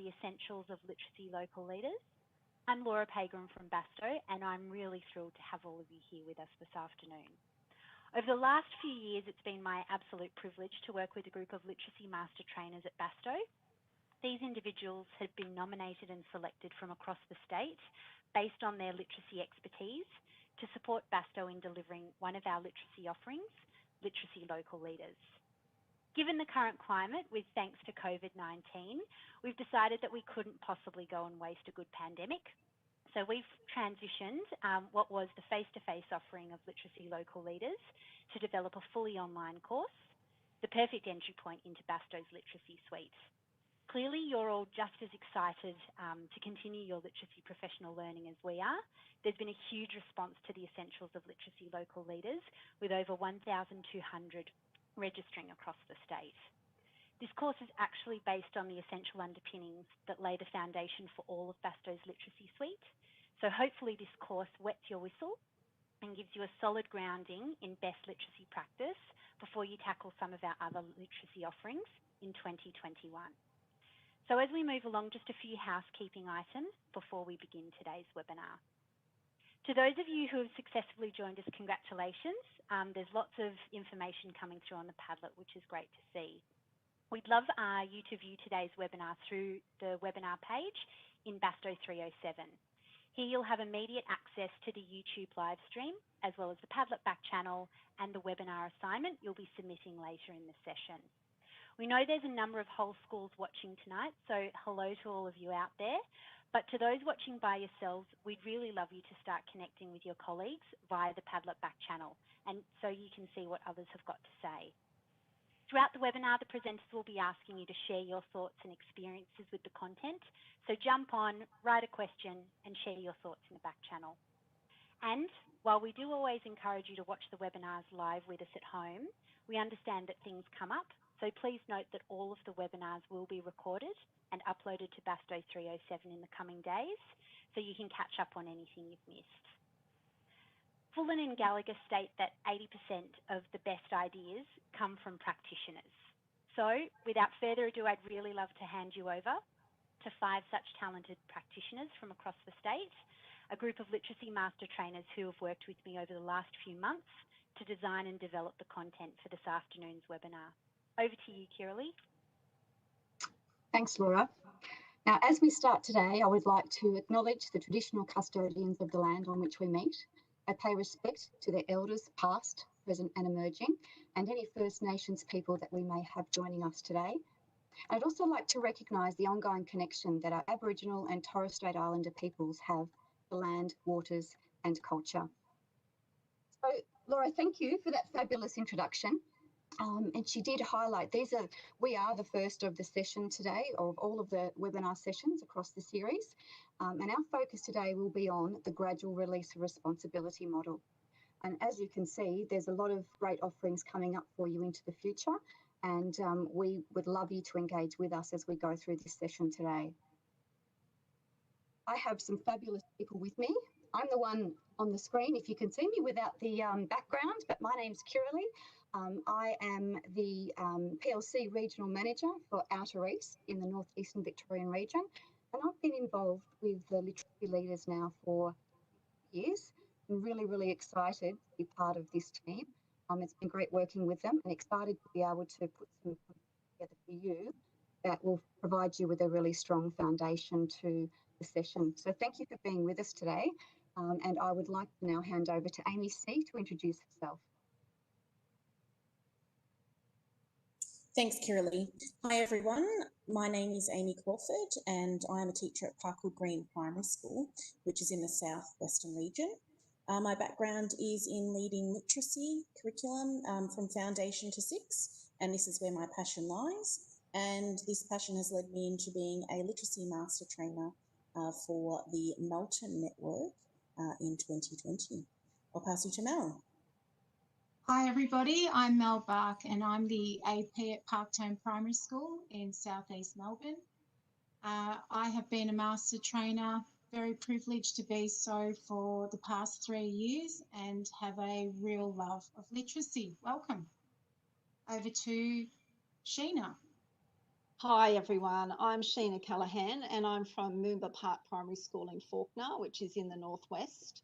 the Essentials of Literacy Local Leaders. I'm Laura Pagram from Basto, and I'm really thrilled to have all of you here with us this afternoon. Over the last few years, it's been my absolute privilege to work with a group of literacy master trainers at Basto. These individuals have been nominated and selected from across the state based on their literacy expertise to support Basto in delivering one of our literacy offerings, Literacy Local Leaders. Given the current climate, with thanks to COVID-19, we've decided that we couldn't possibly go and waste a good pandemic. So we've transitioned what was the face-to-face offering of Literacy Local Leaders to develop a fully online course, the perfect entry point into Basto's literacy suite. Clearly, you're all just as excited to continue your literacy professional learning as we are. There's been a huge response to the Essentials of Literacy Local Leaders, with over 1,200 registering across the state. This course is actually based on the essential underpinnings that lay the foundation for all of Basto's literacy suite. So hopefully this course wets your whistle and gives you a solid grounding in best literacy practice before you tackle some of our other literacy offerings in 2021. So as we move along, just a few housekeeping items before we begin today's webinar. To those of you who have successfully joined us, congratulations. There's lots of information coming through on the Padlet, which is great to see. We'd love you to view today's webinar through the webinar page in Basto 307. Here you'll have immediate access to the YouTube live stream, as well as the Padlet back channel and the webinar assignment you'll be submitting later in the session. We know there's a number of whole schools watching tonight, so hello to all of you out there. But to those watching by yourselves, we'd really love you to start connecting with your colleagues via the Padlet back channel, and so you can see what others have got to say. Throughout the webinar, the presenters will be asking you to share your thoughts and experiences with the content. So jump on, write a question, and share your thoughts in the back channel. And while we do always encourage you to watch the webinars live with us at home, we understand that things come up. So please note that all of the webinars will be recorded and uploaded to Basto 307 in the coming days, so you can catch up on anything you've missed. Fullan and Gallagher state that 80% of the best ideas come from practitioners. So without further ado, I'd really love to hand you over to 5 such talented practitioners from across the state, a group of literacy master trainers who have worked with me over the last few months to design and develop the content for this afternoon's webinar. Over to you, Kiralee. Thanks, Laura. Now, as we start today, I would like to acknowledge the traditional custodians of the land on which we meet. I pay respect to their elders, past, present and emerging, and any First Nations people that we may have joining us today. I'd also like to recognise the ongoing connection that our Aboriginal and Torres Strait Islander peoples have to land, waters and culture. So, Laura, thank you for that fabulous introduction. And she did highlight we are the first of the session today of all of the webinar sessions across the series. And our focus today will be on the gradual release of responsibility model. And as you can see, there's a lot of great offerings coming up for you into the future. And we would love you to engage with us as we go through this session today. I have some fabulous people with me. I'm the one on the screen, if you can see me without the background, but my name's Kiralee. I am the PLC Regional Manager for Outer East in the Northeastern Victorian region, and I've been involved with the literacy leaders now for years. I'm really, really excited to be part of this team. It's been great working with them and excited to be able to put some together for you that will provide you with a really strong foundation to the session. So thank you for being with us today. And I would like to now hand over to Amy C. to introduce herself. Thanks, Kiralee. Hi, everyone. My name is Amy Crawford, and I am a teacher at Parkwood Green Primary School, which is in the south-western region. My background is in leading literacy curriculum from foundation to 6, and this is where my passion lies. And this passion has led me into being a literacy master trainer for the Melton Network in 2020. I'll pass you to Mel. Hi everybody, I'm Mel Bark and I'm the AP at Parktown Primary School in southeast Melbourne. I have been a master trainer, very privileged to be so for the past 3 years and have a real love of literacy. Welcome. Over to Sheena. Hi everyone, I'm Sheena Callaghan and I'm from Moomba Park Primary School in Fawkner, which is in the northwest.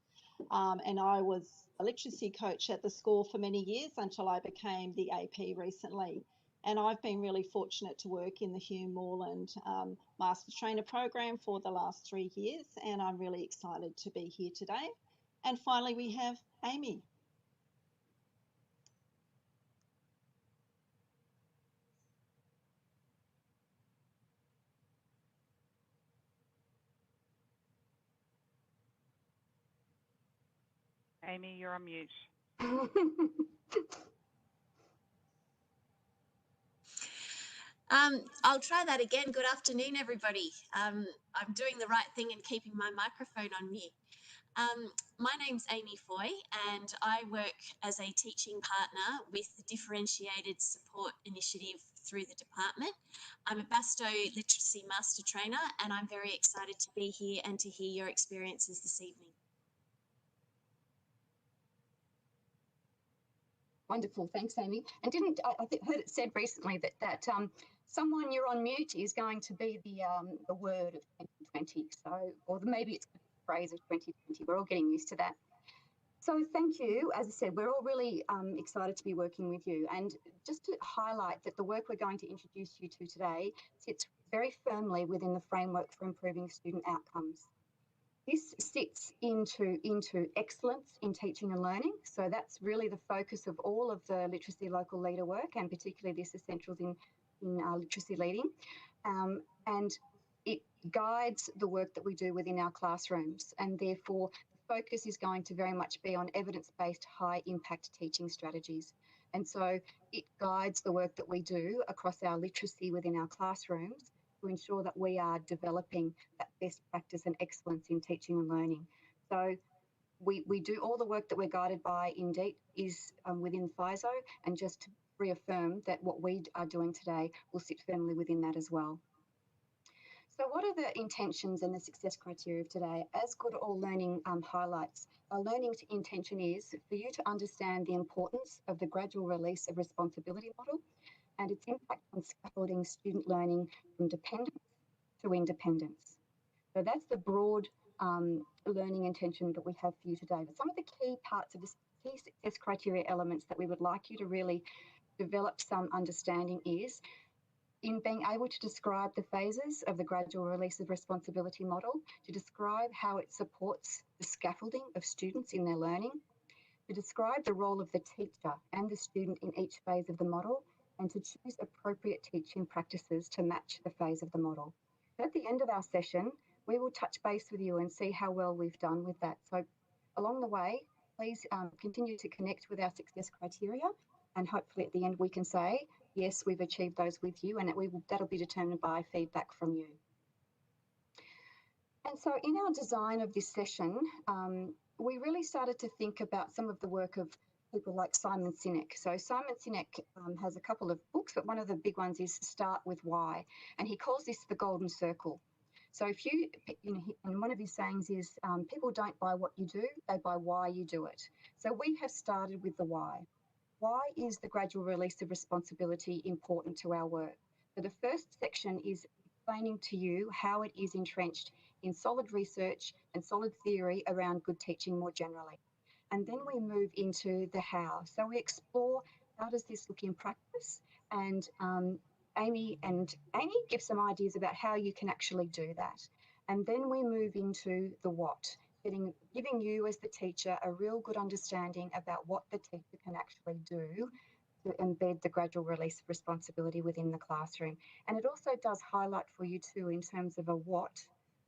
And I was a literacy coach at the school for many years until I became the AP recently. And I've been really fortunate to work in the Hugh Moreland Master Trainer program for the last 3 years, and I'm really excited to be here today. And finally, we have Amy. Amy, you're on mute. I'll try that again. Good afternoon, everybody. I'm doing the right thing and keeping my microphone on mute. My name's Amy Foy and I work as a teaching partner with the Differentiated Support Initiative through the department. I'm a Basto Literacy Master Trainer and I'm very excited to be here and to hear your experiences this evening. Wonderful, thanks, Amy. And I heard it said recently that someone you're on mute is going to be the word of 2020. So, or maybe it's the phrase of 2020. We're all getting used to that. So thank you. As I said, we're all really excited to be working with you. And just to highlight that the work we're going to introduce you to today sits very firmly within the framework for improving student outcomes. This sits into excellence in teaching and learning. So that's really the focus of all of the literacy local leader work, and particularly this Essentials in literacy leading. And it guides the work that we do within our classrooms, and therefore the focus is going to very much be on evidence-based high impact teaching strategies. And so it guides the work that we do across our literacy within our classrooms to ensure that we are developing that best practice and excellence in teaching and learning. So we do all the work that we're guided by indeed is within FISO, and just to reaffirm that what we are doing today will sit firmly within that as well. So what are the intentions and the success criteria of today? As Good All Learning highlights, our learning intention is for you to understand the importance of the gradual release of responsibility model and its impact on scaffolding student learning from dependence to independence. So that's the broad learning intention that we have for you today. But some of the key parts of this key success criteria elements that we would like you to really develop some understanding is in being able to describe the phases of the gradual release of responsibility model, to describe how it supports the scaffolding of students in their learning, to describe the role of the teacher and the student in each phase of the model, and to choose appropriate teaching practices to match the phase of the model. At the end of our session, we will touch base with you and see how well we've done with that. So along the way, please continue to connect with our success criteria, and hopefully at the end we can say, yes, we've achieved those with you, and that'll be determined by feedback from you. And so in our design of this session, we really started to think about some of the work of people like Simon Sinek. So Simon Sinek has a couple of books, but one of the big ones is Start With Why, and he calls this the golden circle. So if and one of his sayings is, people don't buy what you do, they buy why you do it. So we have started with the why. Why is the gradual release of responsibility important to our work? So the first section is explaining to you how it is entrenched in solid research and solid theory around good teaching more generally. And then we move into the how. So we explore how does this look in practice, and Amy give some ideas about how you can actually do that. And then we move into the what, giving you as the teacher a real good understanding about what the teacher can actually do to embed the gradual release of responsibility within the classroom. And it also does highlight for you too, in terms of a what,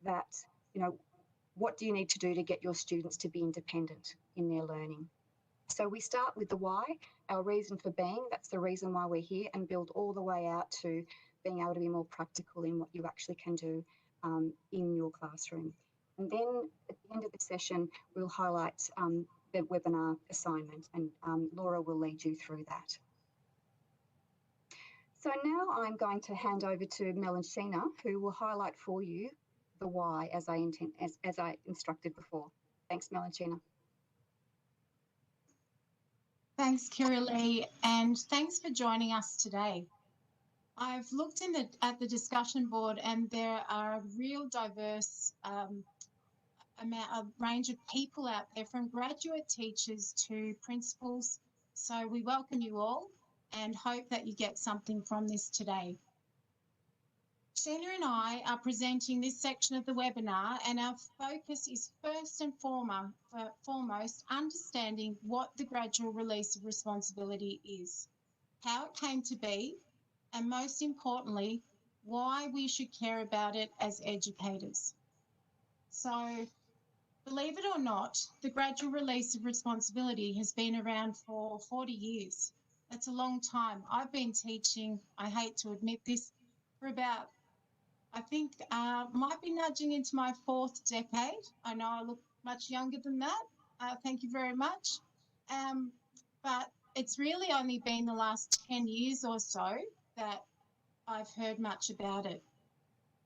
that, what do you need to do to get your students to be independent in their learning? So we start with the why, our reason for being, that's the reason why we're here, and build all the way out to being able to be more practical in what you actually can do in your classroom. And then at the end of the session, we'll highlight the webinar assignment, and Laura will lead you through that. So now I'm going to hand over to Mel and Sheena, who will highlight for you the why as I instructed before. Thanks, Mel and Sheena. Thanks, Kira Lee, and thanks for joining us today. I've looked at the discussion board, and there are a real diverse a range of people out there, from graduate teachers to principals. So we welcome you all and hope that you get something from this today. Sheena and I are presenting this section of the webinar, and our focus is first and foremost understanding what the gradual release of responsibility is, how it came to be, and most importantly, why we should care about it as educators. So, believe it or not, the gradual release of responsibility has been around for 40 years. That's a long time. I've been teaching, I hate to admit this, for about, I think, might be nudging into my 4th decade. I know I look much younger than that. Thank you very much. But it's really only been the last 10 years or so that I've heard much about it.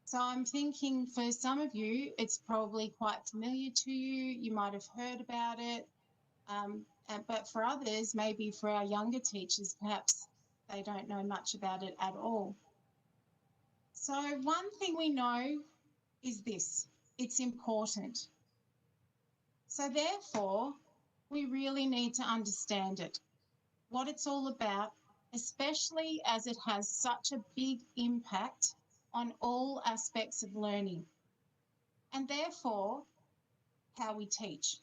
So I'm thinking for some of you, it's probably quite familiar to you. You might have heard about it. But for others, maybe for our younger teachers, perhaps they don't know much about it at all. So one thing we know is this: it's important. So therefore, we really need to understand it, what it's all about, especially as it has such a big impact on all aspects of learning, and therefore how we teach.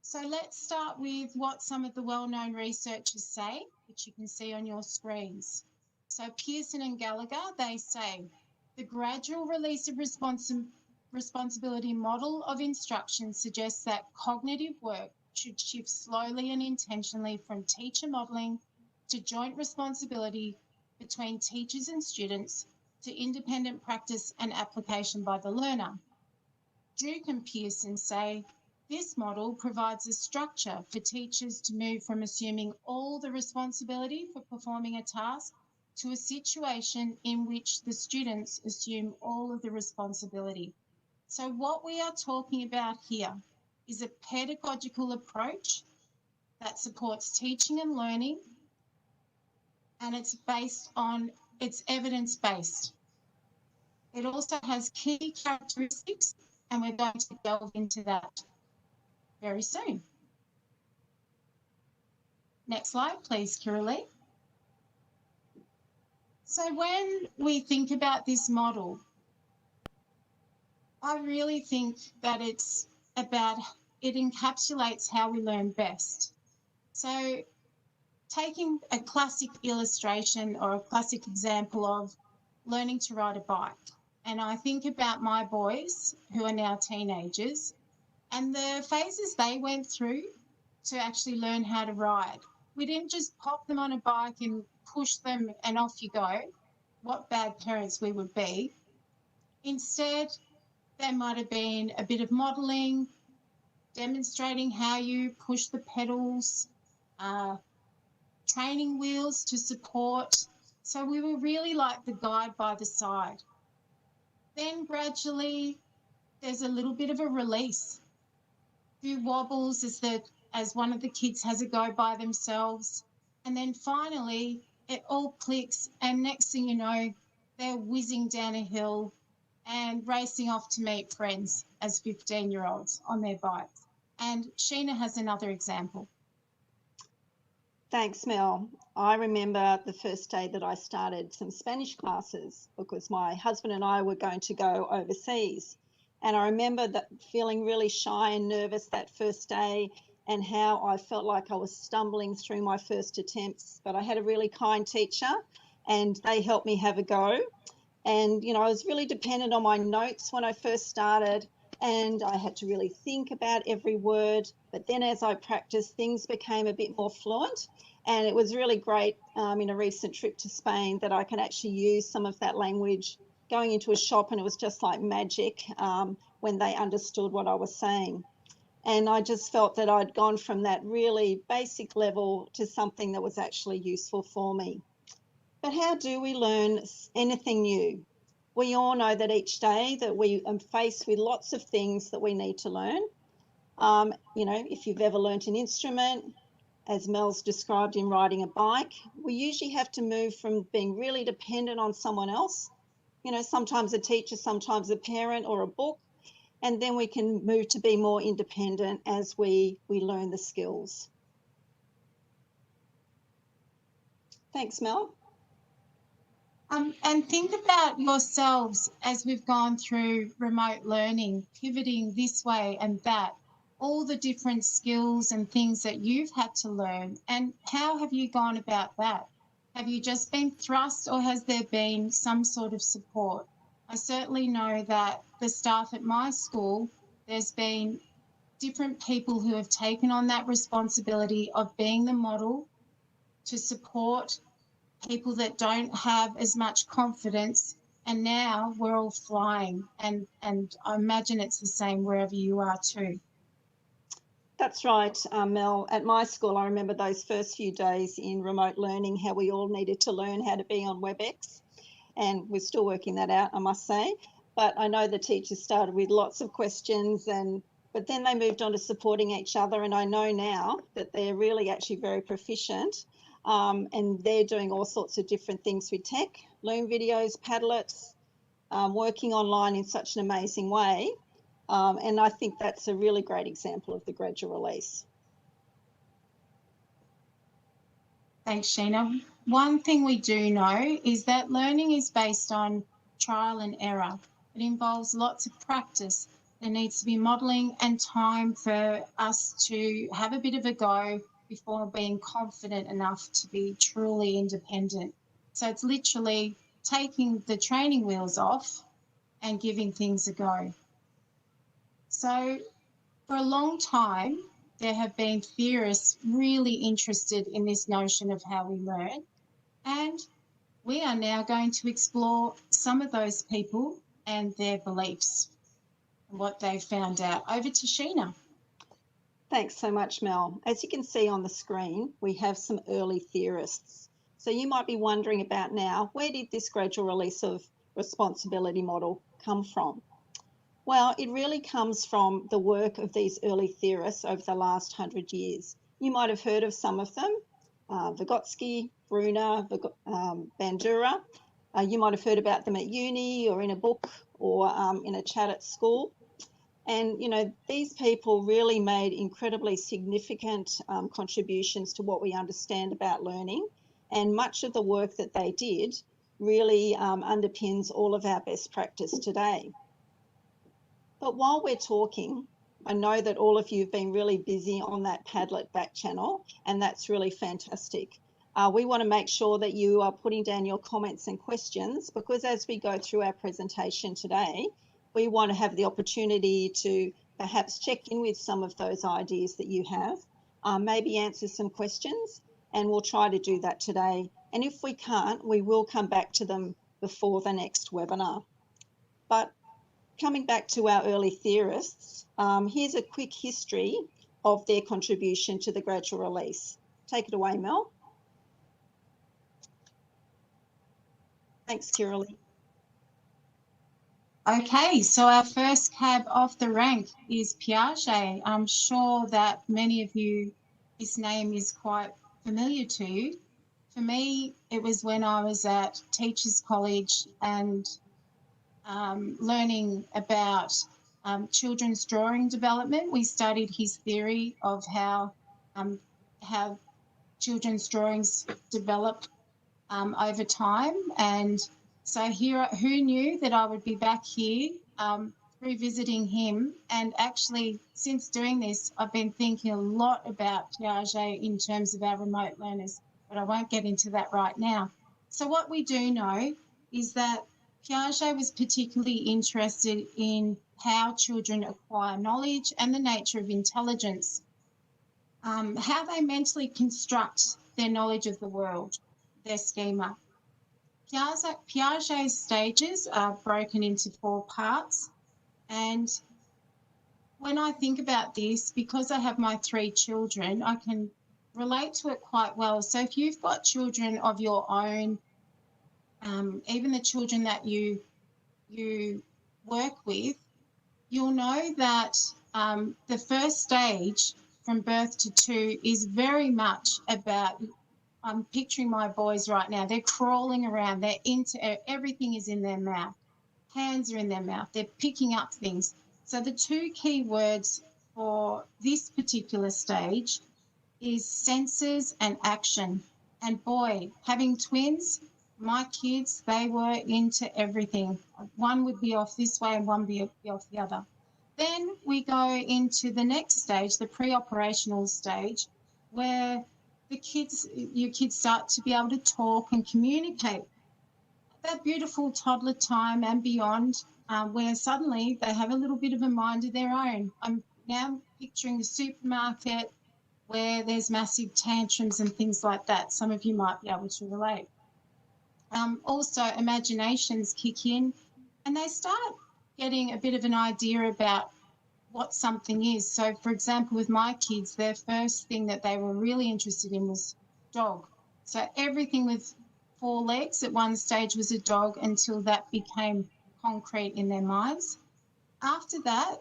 So let's start with what some of the well-known researchers say, which you can see on your screens. So Pearson and Gallagher, they say, the gradual release of responsibility model of instruction suggests that cognitive work should shift slowly and intentionally from teacher modelling to joint responsibility between teachers and students to independent practice and application by the learner. Duke and Pearson say this model provides a structure for teachers to move from assuming all the responsibility for performing a task to a situation in which the students assume all of the responsibility. So what we are talking about here is a pedagogical approach that supports teaching and learning, and it's evidence-based. It also has key characteristics, and we're going to delve into that very soon. Next slide, please, Kiralee. So when we think about this model, I really think that it encapsulates how we learn best. So taking a classic illustration or a classic example of learning to ride a bike, and I think about my boys who are now teenagers and the phases they went through to actually learn how to ride. We didn't just pop them on a bike and push them and off you go. What bad parents we would be. Instead, there might have been a bit of modelling, demonstrating how you push the pedals, training wheels to support. So we were really like the guide by the side. Then gradually, there's a little bit of a release. A few wobbles as one of the kids has a go by themselves. And then finally, it all clicks, and next thing you know, they're whizzing down a hill and racing off to meet friends as 15-year-olds on their bikes. And Sheena has another example. Thanks, Mel. I remember the first day that I started some Spanish classes because my husband and I were going to go overseas. And I remember that feeling really shy and nervous that first day, and how I felt like I was stumbling through my first attempts. But I had a really kind teacher and they helped me have a go. And, you know, I was really dependent on my notes when I first started, and I had to really think about every word. But then as I practiced, things became a bit more fluent. And it was really great in a recent trip to Spain that I can actually use some of that language going into a shop, and it was just like magic when they understood what I was saying. And I just felt that I'd gone from that really basic level to something that was actually useful for me. But how do we learn anything new? We all know that each day that we are faced with lots of things that we need to learn. You know, if you've ever learnt an instrument, as Mel's described in riding a bike, we usually have to move from being really dependent on someone else, you know, sometimes a teacher, sometimes a parent or a book, and then we can move to be more independent as we learn the skills. Thanks, Mel. And think about yourselves as we've gone through remote learning, pivoting this way and that, all the different skills and things that you've had to learn. And how have you gone about that? Have you just been thrust, or has there been some sort of support? I certainly know that the staff at my school, there's been different people who have taken on that responsibility of being the model to support people that don't have as much confidence, and now we're all flying, and I imagine it's the same wherever you are too. That's right, Mel. At my school, I remember those first few days in remote learning, how we all needed to learn how to be on WebEx, and we're still working that out, I must say. But I know the teachers started with lots of questions, but then they moved on to supporting each other, and I know now that they're really actually very proficient. And they're doing all sorts of different things with tech, Loom videos, Padlets, working online in such an amazing way. And I think that's a really great example of the gradual release. Thanks, Sheena. One thing we do know is that learning is based on trial and error. It involves lots of practice. There needs to be modelling and time for us to have a bit of a go before being confident enough to be truly independent. So it's literally taking the training wheels off and giving things a go. So for a long time, there have been theorists really interested in this notion of how we learn, and we are now going to explore some of those people and their beliefs and what they've found out. Over to Sheena. Thanks so much, Mel. As you can see on the screen, we have some early theorists. So you might be wondering about now, where did this gradual release of responsibility model come from? Well, it really comes from the work of these early theorists over the last 100 years. You might have heard of some of them, Vygotsky, Brunner, Bandura. You might have heard about them at uni or in a book or in a chat at school. And, you know, these people really made incredibly significant contributions to what we understand about learning. And much of the work that they did really underpins all of our best practice today. But while we're talking, I know that all of you have been really busy on that Padlet back channel, and that's really fantastic. We want to make sure that you are putting down your comments and questions, because as we go through our presentation today, we want to have the opportunity to perhaps check in with some of those ideas that you have, maybe answer some questions, and we'll try to do that today. And if we can't, we will come back to them before the next webinar. But coming back to our early theorists, here's a quick history of their contribution to the gradual release. Take it away, Mel. Thanks, Kiralee. Okay, so our first cab off the rank is Piaget. I'm sure that many of you, his name is quite familiar to you. For me, it was when I was at Teachers College and learning about children's drawing development. We studied his theory of how children's drawings develop over time. And so here, who knew that I would be back here revisiting him? And actually, since doing this, I've been thinking a lot about Piaget in terms of our remote learners, but I won't get into that right now. So what we do know is that Piaget was particularly interested in how children acquire knowledge and the nature of intelligence, how they mentally construct their knowledge of the world, their schema. Piaget's stages are broken into 4 parts, and when I think about this, because I have my 3 children, I can relate to it quite well. So if you've got children of your own, even the children that you work with, you'll know that the first stage from birth to 2 is very much about, I'm picturing my boys right now, they're crawling around, they're into, everything is in their mouth. Hands are in their mouth, they're picking up things. So the 2 key words for this particular stage is senses and action. And boy, having twins, my kids, they were into everything. One would be off this way and one would be off the other. Then we go into the next stage, the pre-operational stage, where your kids start to be able to talk and communicate. That beautiful toddler time and beyond, where suddenly they have a little bit of a mind of their own. I'm now picturing the supermarket where there's massive tantrums and things like that. Some of you might be able to relate. Also, imaginations kick in and they start getting a bit of an idea about what something is. So, for example, with my kids, their first thing that they were really interested in was dog. So everything with 4 legs at one stage was a dog until that became concrete in their minds. After that,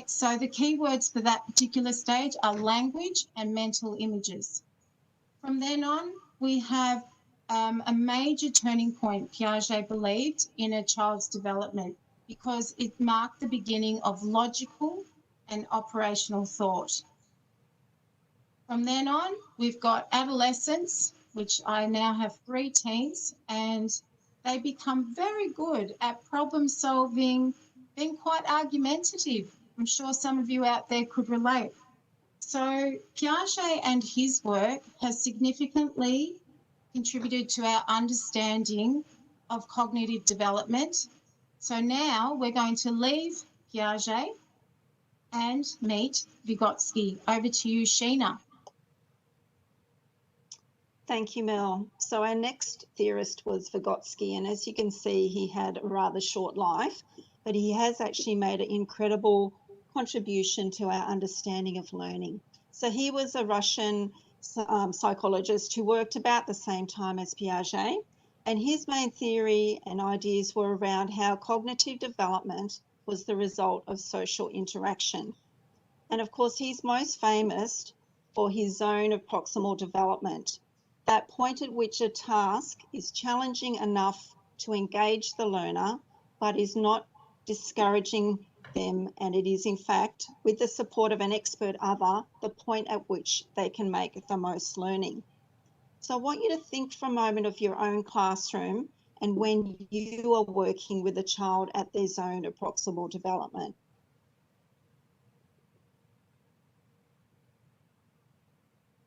so the key words for that particular stage are language and mental images. From then on, we have a major turning point, Piaget believed, in a child's development because it marked the beginning of logical and operational thought. From then on, we've got adolescence, which I now have 3 teens, and they become very good at problem solving, being quite argumentative. I'm sure some of you out there could relate. So Piaget and his work has significantly contributed to our understanding of cognitive development. So now we're going to leave Piaget and meet Vygotsky. Over to you, Sheena. Thank you, Mel. So our next theorist was Vygotsky, and as you can see, he had a rather short life, but he has actually made an incredible contribution to our understanding of learning. So he was a Russian psychologist who worked about the same time as Piaget, and his main theory and ideas were around how cognitive development was the result of social interaction. And of course, he's most famous for his zone of proximal development, that point at which a task is challenging enough to engage the learner, but is not discouraging them, and it is in fact, with the support of an expert other, the point at which they can make the most learning. So I want you to think for a moment of your own classroom and when you are working with a child at their zone of proximal development.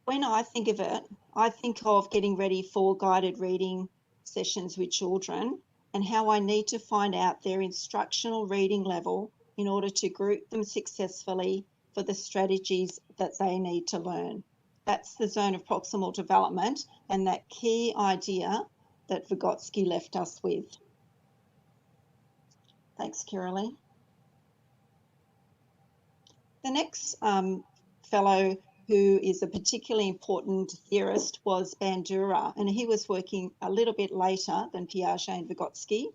When I think of it, I think of getting ready for guided reading sessions with children and how I need to find out their instructional reading level in order to group them successfully for the strategies that they need to learn. That's the zone of proximal development and that key idea that Vygotsky left us with. Thanks, Kiralee. The next fellow who is a particularly important theorist was Bandura, and he was working a little bit later than Piaget and Vygotsky,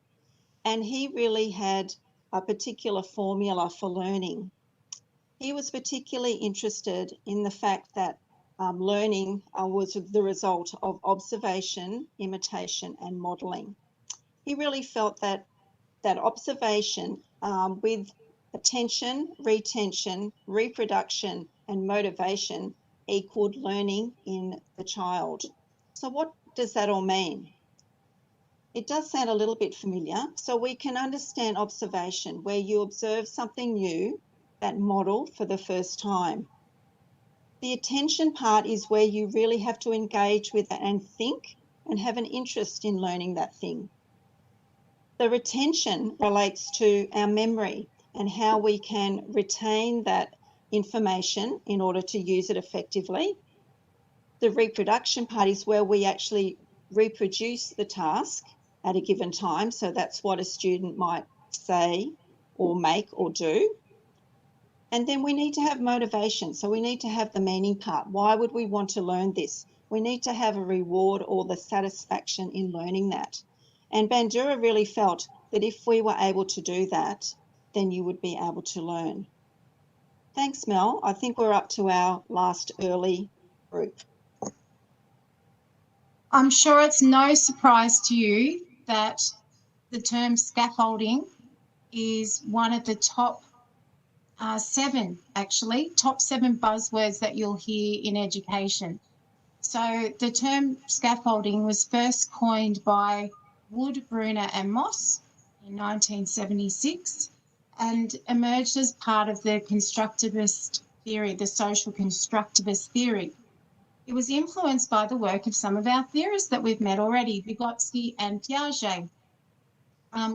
and he really had a particular formula for learning. He was particularly interested in the fact that learning was the result of observation, imitation, and modelling. He really felt that observation with attention, retention, reproduction, and motivation equaled learning in the child. So what does that all mean? It does sound a little bit familiar. So we can understand observation, where you observe something new, that model for the first time. The attention part is where you really have to engage with it and think and have an interest in learning that thing. The retention relates to our memory and how we can retain that information in order to use it effectively. The reproduction part is where we actually reproduce the task at a given time. So that's what a student might say or make or do. And then we need to have motivation. So we need to have the meaning part. Why would we want to learn this? We need to have a reward or the satisfaction in learning that. And Bandura really felt that if we were able to do that, then you would be able to learn. Thanks, Mel. I think we're up to our last early group. I'm sure it's no surprise to you that the term scaffolding is one of the top seven buzzwords that you'll hear in education. So the term scaffolding was first coined by Wood, Bruner and Moss in 1976 and emerged as part of the constructivist theory, the social constructivist theory. It was influenced by the work of some of our theorists that we've met already, Vygotsky and Piaget.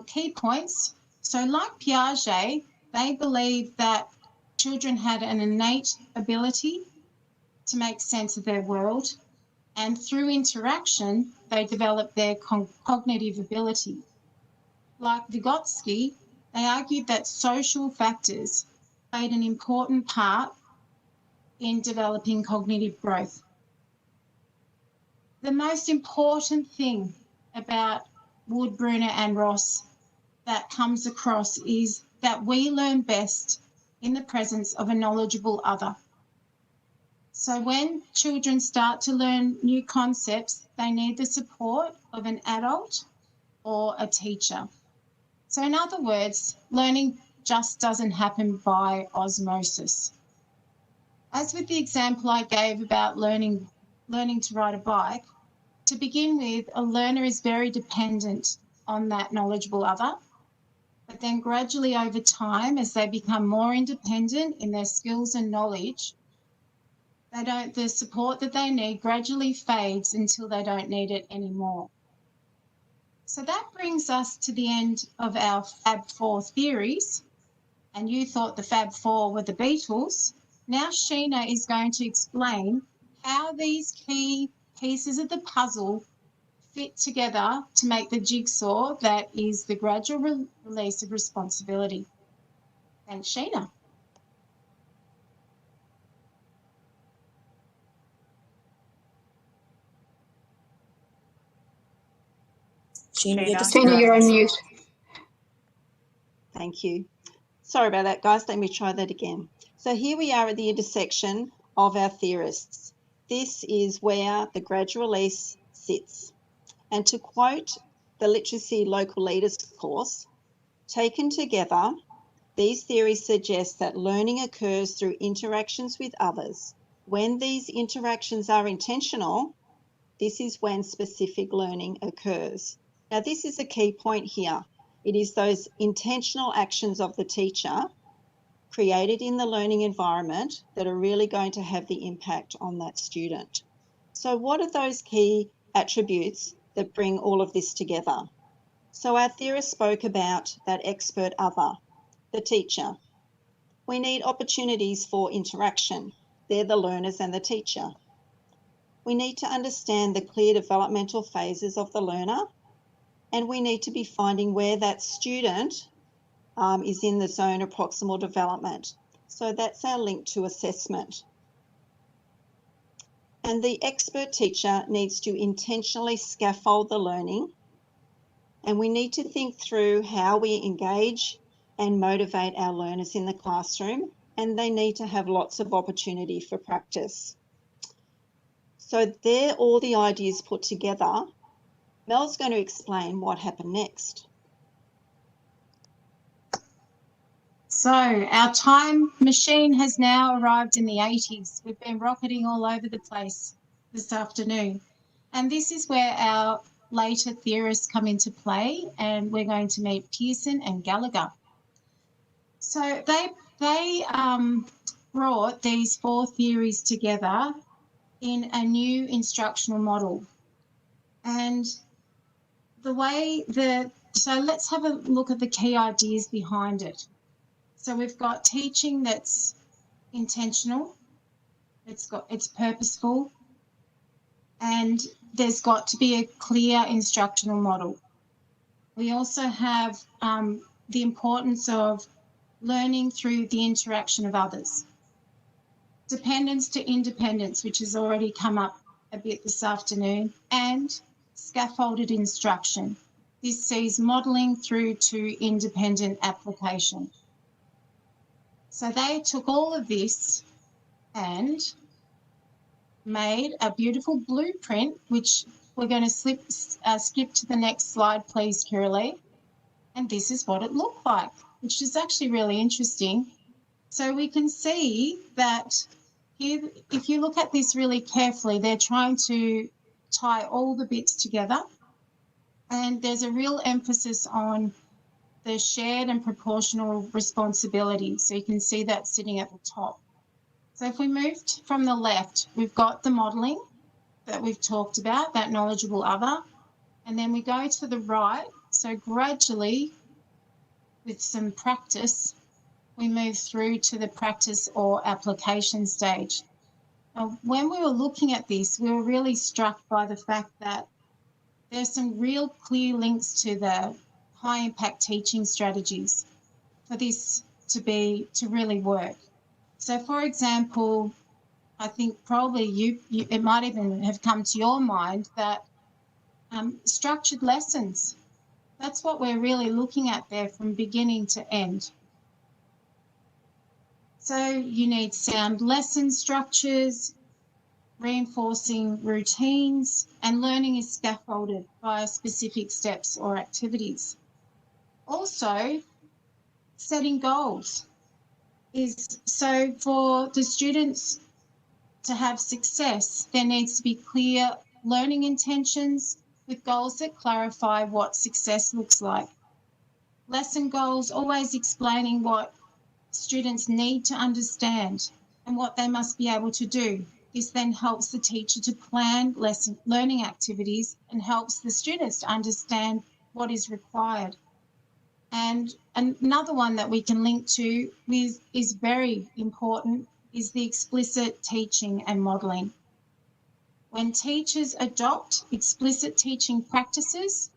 Key points. So like Piaget, they believed that children had an innate ability to make sense of their world, and through interaction, they developed their cognitive ability. Like Vygotsky, they argued that social factors played an important part in developing cognitive growth. The most important thing about Wood, Bruner and Ross that comes across is that we learn best in the presence of a knowledgeable other. So when children start to learn new concepts, they need the support of an adult or a teacher. So in other words, learning just doesn't happen by osmosis. As with the example I gave about learning to ride a bike, to begin with, a learner is very dependent on that knowledgeable other. But then gradually over time, as they become more independent in their skills and knowledge, the support that they need gradually fades until they don't need it anymore. So that brings us to the end of our Fab Four theories. And you thought the Fab Four were the Beatles. Now Sheena is going to explain how these key pieces of the puzzle fit together to make the jigsaw that is the gradual release of responsibility. Thanks, Sheena. Sheena, you're on mute. Thank you. Sorry about that, guys. Let me try that again. So here we are at the intersection of our theorists. This is where the gradual release sits. And to quote the Literacy Local Leaders course, taken together, these theories suggest that learning occurs through interactions with others. When these interactions are intentional, this is when specific learning occurs. Now, this is a key point here. It is those intentional actions of the teacher created in the learning environment that are really going to have the impact on that student. So what are those key attributes that bring all of this together? So our theorist spoke about that expert other, the teacher. We need opportunities for interaction. They're the learners and the teacher. We need to understand the clear developmental phases of the learner, and we need to be finding where that student is in the zone of proximal development. So that's our link to assessment. And the expert teacher needs to intentionally scaffold the learning, and we need to think through how we engage and motivate our learners in the classroom, and they need to have lots of opportunity for practice. So they're all the ideas put together. Mel's going to explain what happened next. So our time machine has now arrived in the 80s. We've been rocketing all over the place this afternoon. And this is where our later theorists come into play, and we're going to meet Pearson and Gallagher. So they brought these four theories together in a new instructional model. And so let's have a look at the key ideas behind it. So we've got teaching that's intentional, it's purposeful, and there's got to be a clear instructional model. We also have the importance of learning through the interaction of others. Dependence to independence, which has already come up a bit this afternoon, and scaffolded instruction. This sees modelling through to independent application. So they took all of this and made a beautiful blueprint, which we're going to skip to the next slide, please, Kiralee. And this is what it looked like, which is actually really interesting. So we can see that here, if you look at this really carefully, they're trying to tie all the bits together. And there's a real emphasis on the shared and proportional responsibility. So you can see that sitting at the top. So if we moved from the left, we've got the modelling that we've talked about, that knowledgeable other. And then we go to the right. So gradually, with some practice, we move through to the practice or application stage. Now, when we were looking at this, we were really struck by the fact that there's some real clear links to the high impact teaching strategies for this to really work. So for example, I think probably it might even have come to your mind that structured lessons, that's what we're really looking at there from beginning to end. So you need sound lesson structures, reinforcing routines, and learning is scaffolded via specific steps or activities. Also, setting goals is so for the students to have success, there needs to be clear learning intentions with goals that clarify what success looks like. Lesson goals, always explaining what students need to understand and what they must be able to do. This then helps the teacher to plan learning activities and helps the students to understand what is required. And another one that we can link to is very important is the explicit teaching and modelling. When teachers adopt explicit teaching practices,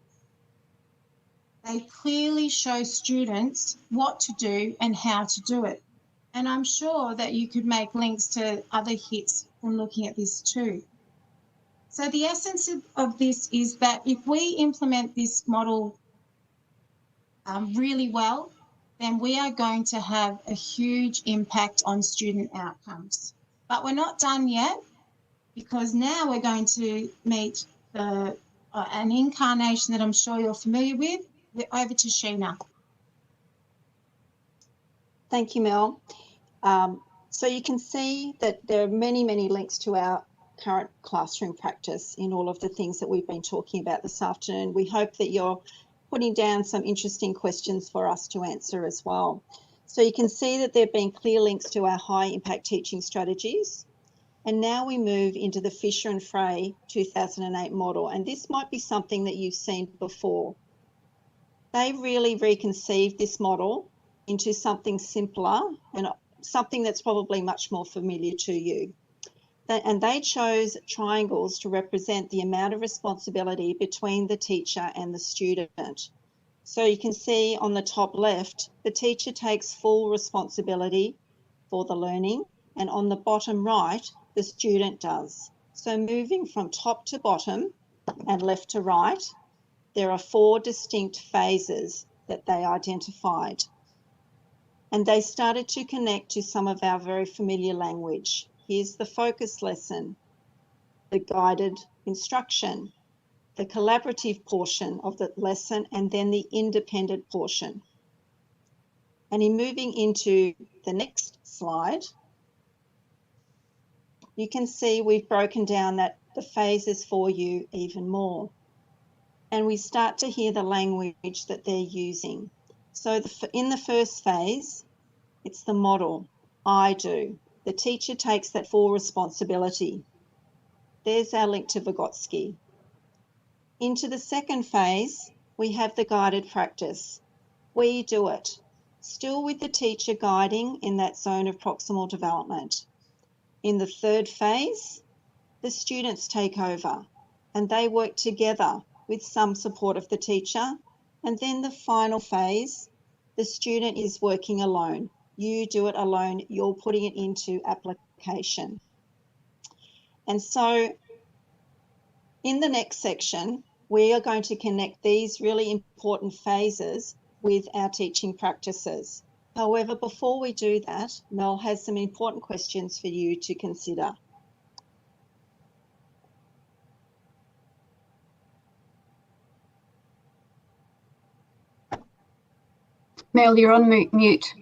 they clearly show students what to do and how to do it. And I'm sure that you could make links to other hits from looking at this too. So the essence of this is that if we implement this model really well, then we are going to have a huge impact on student outcomes. But we're not done yet, because now we're going to meet an incarnation that I'm sure you're familiar with. Over to Sheena. Thank you, Mel. So you can see that there are many, many links to our current classroom practice in all of the things that we've been talking about this afternoon. We hope that you're putting down some interesting questions for us to answer as well. So you can see that there have been clear links to our high impact teaching strategies. And now we move into the Fisher and Frey 2008 model. And this might be something that you've seen before. They really reconceived this model into something simpler and something that's probably much more familiar to you. And they chose triangles to represent the amount of responsibility between the teacher and the student. So you can see on the top left, the teacher takes full responsibility for the learning, and on the bottom right, the student does. So moving from top to bottom and left to right, there are 4 distinct phases that they identified. And they started to connect to some of our very familiar language. Here's the focus lesson, the guided instruction, the collaborative portion of the lesson, and then the independent portion. And in moving into the next slide, you can see we've broken down the phases for you even more. And we start to hear the language that they're using. So in the first phase, it's the model, I do. The teacher takes that full responsibility. There's our link to Vygotsky. Into the second phase, we have the guided practice. We do it, still with the teacher guiding in that zone of proximal development. In the third phase, the students take over and they work together with some support of the teacher. And then the final phase, the student is working alone. You do it alone, you're putting it into application. And so in the next section, we are going to connect these really important phases with our teaching practices. However, before we do that, Mel has some important questions for you to consider. Mel, you're on mute.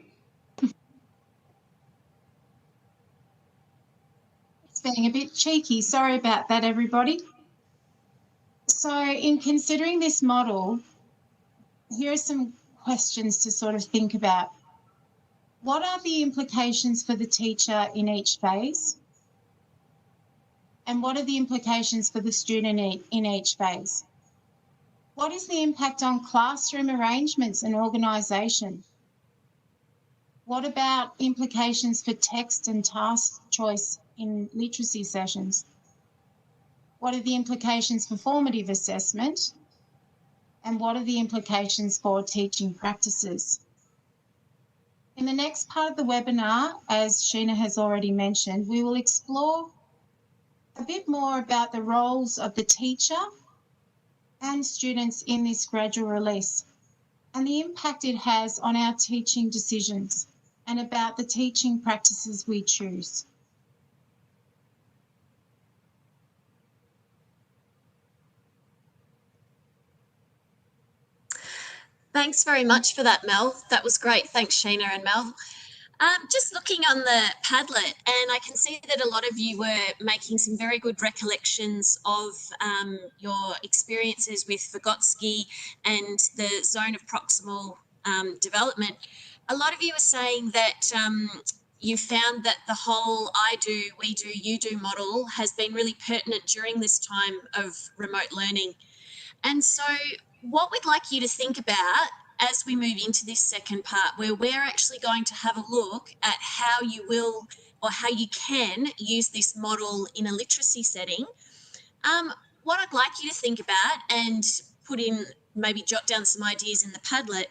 It's being a bit cheeky. Sorry about that, everybody. So in considering this model, here are some questions to sort of think about. What are the implications for the teacher in each phase? And what are the implications for the student in each phase? What is the impact on classroom arrangements and organisation? What about implications for text and task choice in literacy sessions? What are the implications for formative assessment? And what are the implications for teaching practices? In the next part of the webinar, as Sheena has already mentioned, we will explore a bit more about the roles of the teacher and students in this gradual release and the impact it has on our teaching decisions and about the teaching practices we choose. Thanks very much for that, Mel. That was great. Thanks, Sheena and Mel. Just looking on the Padlet, and I can see that a lot of you were making some very good recollections of your experiences with Vygotsky and the zone of proximal development. A lot of you are saying that you found that the whole I do, we do, you do model has been really pertinent during this time of remote learning. And so what we'd like you to think about as we move into this second part, where we're actually going to have a look at how you will or how you can use this model in a literacy setting, what I'd like you to think about and put in, maybe jot down some ideas in the Padlet,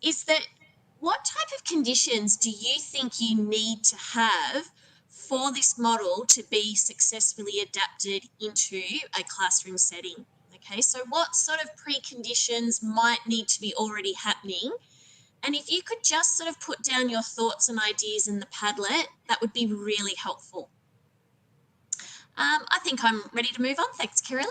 is that what type of conditions do you think you need to have for this model to be successfully adapted into a classroom setting? Okay, so what sort of preconditions might need to be already happening? And if you could just sort of put down your thoughts and ideas in the Padlet, that would be really helpful. I think I'm ready to move on. Thanks, Kirili.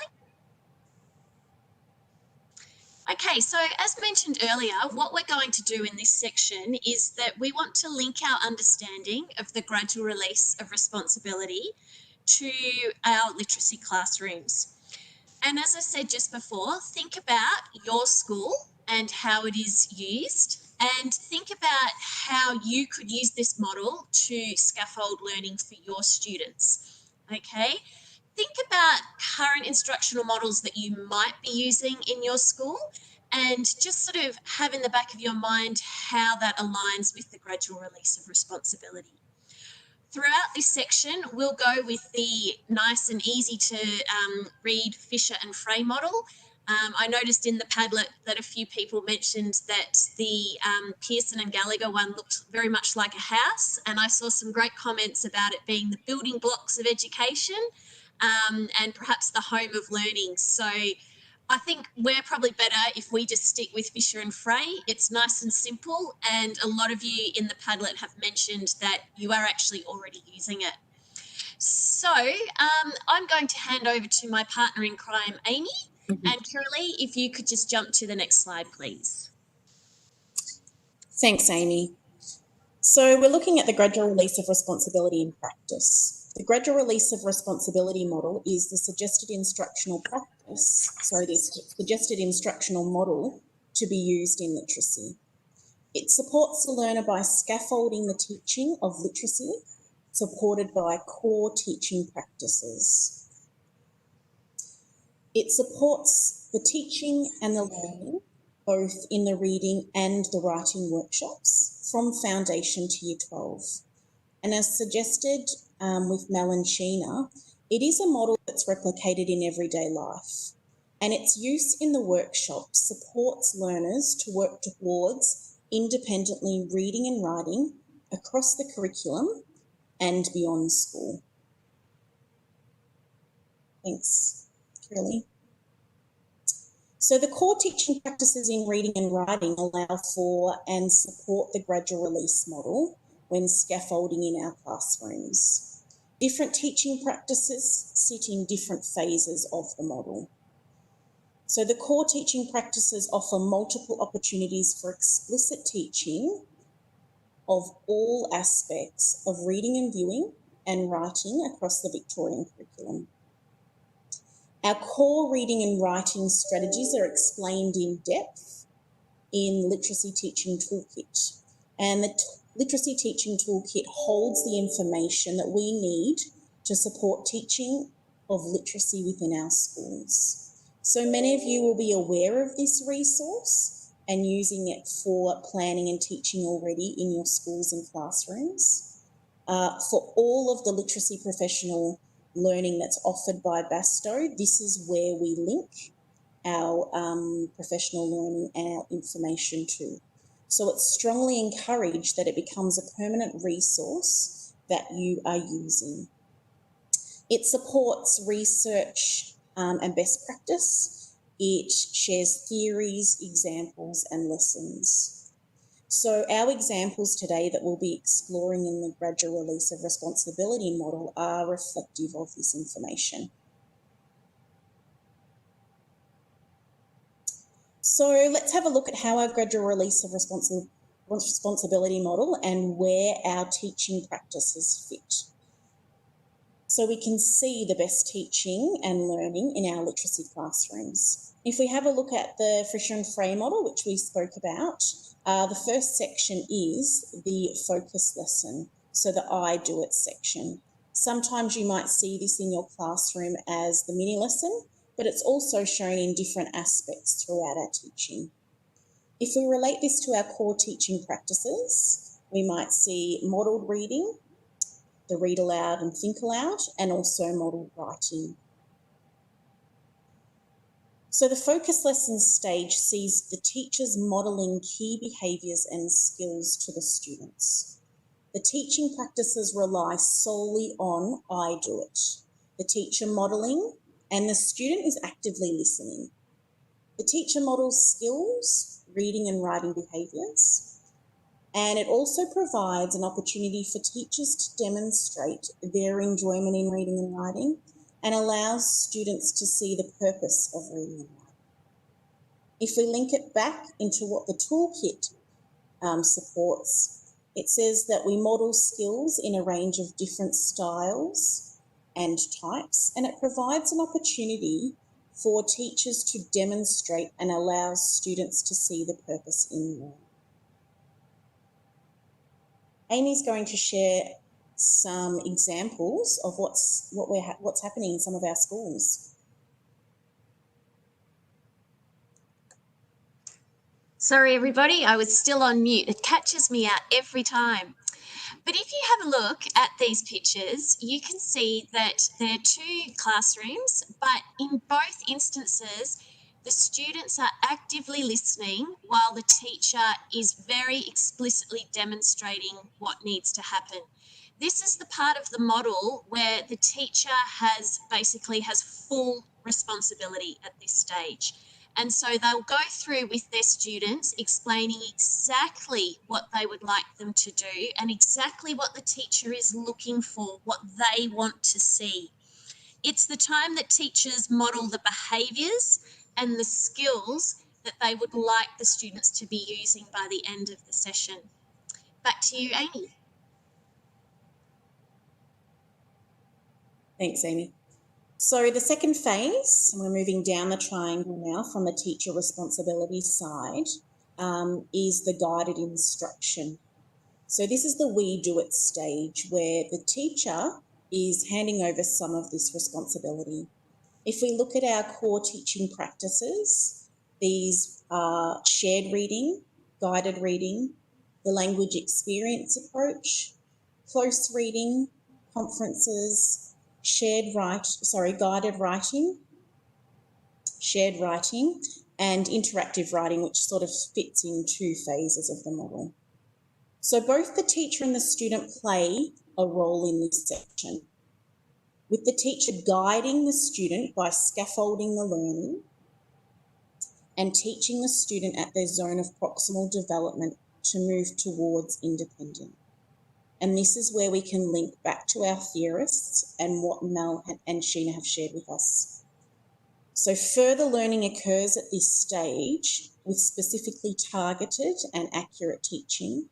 Okay, so as mentioned earlier, what we're going to do in this section is that we want to link our understanding of the gradual release of responsibility to our literacy classrooms. And as I said just before, think about your school and how it is used, and think about how you could use this model to scaffold learning for your students. Okay, think about current instructional models that you might be using in your school, and just sort of have in the back of your mind how that aligns with the gradual release of responsibility. Throughout this section, we'll go with the nice and easy to read Fisher and Frey model. I noticed in the Padlet that a few people mentioned that the Pearson and Gallagher one looked very much like a house, and I saw some great comments about it being the building blocks of education and perhaps the home of learning. So I think we're probably better if we just stick with Fisher and Frey. It's nice and simple, and a lot of you in the Padlet have mentioned that you are actually already using it. So I'm going to hand over to my partner in crime, Amy. And Kirili, if you could just jump to the next slide, please. Thanks, Amy. So we're looking at the gradual release of responsibility in practice. The gradual release of responsibility model is the suggested instructional model to be used in literacy. It supports the learner by scaffolding the teaching of literacy, supported by core teaching practices. It supports the teaching and the learning, both in the reading and the writing workshops, from foundation to year 12. And as suggested with Mel and Sheena, it is a model that's replicated in everyday life, and its use in the workshop supports learners to work towards independently reading and writing across the curriculum and beyond school. Thanks, Kirili. So the core teaching practices in reading and writing allow for and support the gradual release model when scaffolding in our classrooms. Different teaching practices sit in different phases of the model. So the core teaching practices offer multiple opportunities for explicit teaching of all aspects of reading and viewing and writing across the Victorian curriculum. Our core reading and writing strategies are explained in depth in Literacy Teaching Toolkit. And the Literacy Teaching Toolkit holds the information that we need to support teaching of literacy within our schools. So many of you will be aware of this resource and using it for planning and teaching already in your schools and classrooms. For all of the literacy professional learning that's offered by Basto, this is where we link our professional learning and our information to. So it's strongly encouraged that it becomes a permanent resource that you are using. It supports research and best practice. It shares theories, examples and lessons. So our examples today that we'll be exploring in the Gradual Release of Responsibility model are reflective of this information. So let's have a look at how our Gradual Release of Responsibility model and where our teaching practices fit. So we can see the best teaching and learning in our literacy classrooms. If we have a look at the Fisher and Frey model, which we spoke about, the first section is the focus lesson, so the I do it section. Sometimes you might see this in your classroom as the mini lesson, but it's also shown in different aspects throughout our teaching. If we relate this to our core teaching practices, we might see modelled reading, the read aloud and think aloud, and also modelled writing. So the focus lesson stage sees the teachers modelling key behaviours and skills to the students. The teaching practices rely solely on I do it, the teacher modelling, and the student is actively listening. The teacher models skills, reading and writing behaviours, and it also provides an opportunity for teachers to demonstrate their enjoyment in reading and writing and allows students to see the purpose of reading and writing. If we link it back into what the toolkit supports, it says that we model skills in a range of different styles and types, and it provides an opportunity for teachers to demonstrate and allows students to see the purpose in learning. Amy's going to share some examples of what's happening in some of our schools. Sorry, everybody, I was still on mute. It catches me out every time. But if you have a look at these pictures, you can see that there are two classrooms, but in both instances, the students are actively listening while the teacher is very explicitly demonstrating what needs to happen. This is the part of the model where the teacher has full responsibility at this stage. And so they'll go through with their students explaining exactly what they would like them to do and exactly what the teacher is looking for, what they want to see. It's the time that teachers model the behaviours and the skills that they would like the students to be using by the end of the session. Back to you, Amy. Thanks, Amy. So the second phase, and we're moving down the triangle now from the teacher responsibility side, is the guided instruction. So this is the we do it stage where the teacher is handing over some of this responsibility. If we look at our core teaching practices, these are shared reading, guided reading, the language experience approach, close reading, conferences, guided writing, shared writing, and interactive writing, which sort of fits in two phases of the model. So both the teacher and the student play a role in this section, with the teacher guiding the student by scaffolding the learning and teaching the student at their zone of proximal development to move towards independence. And this is where we can link back to our theorists and what Mel and Sheena have shared with us. So further learning occurs at this stage with specifically targeted and accurate teaching.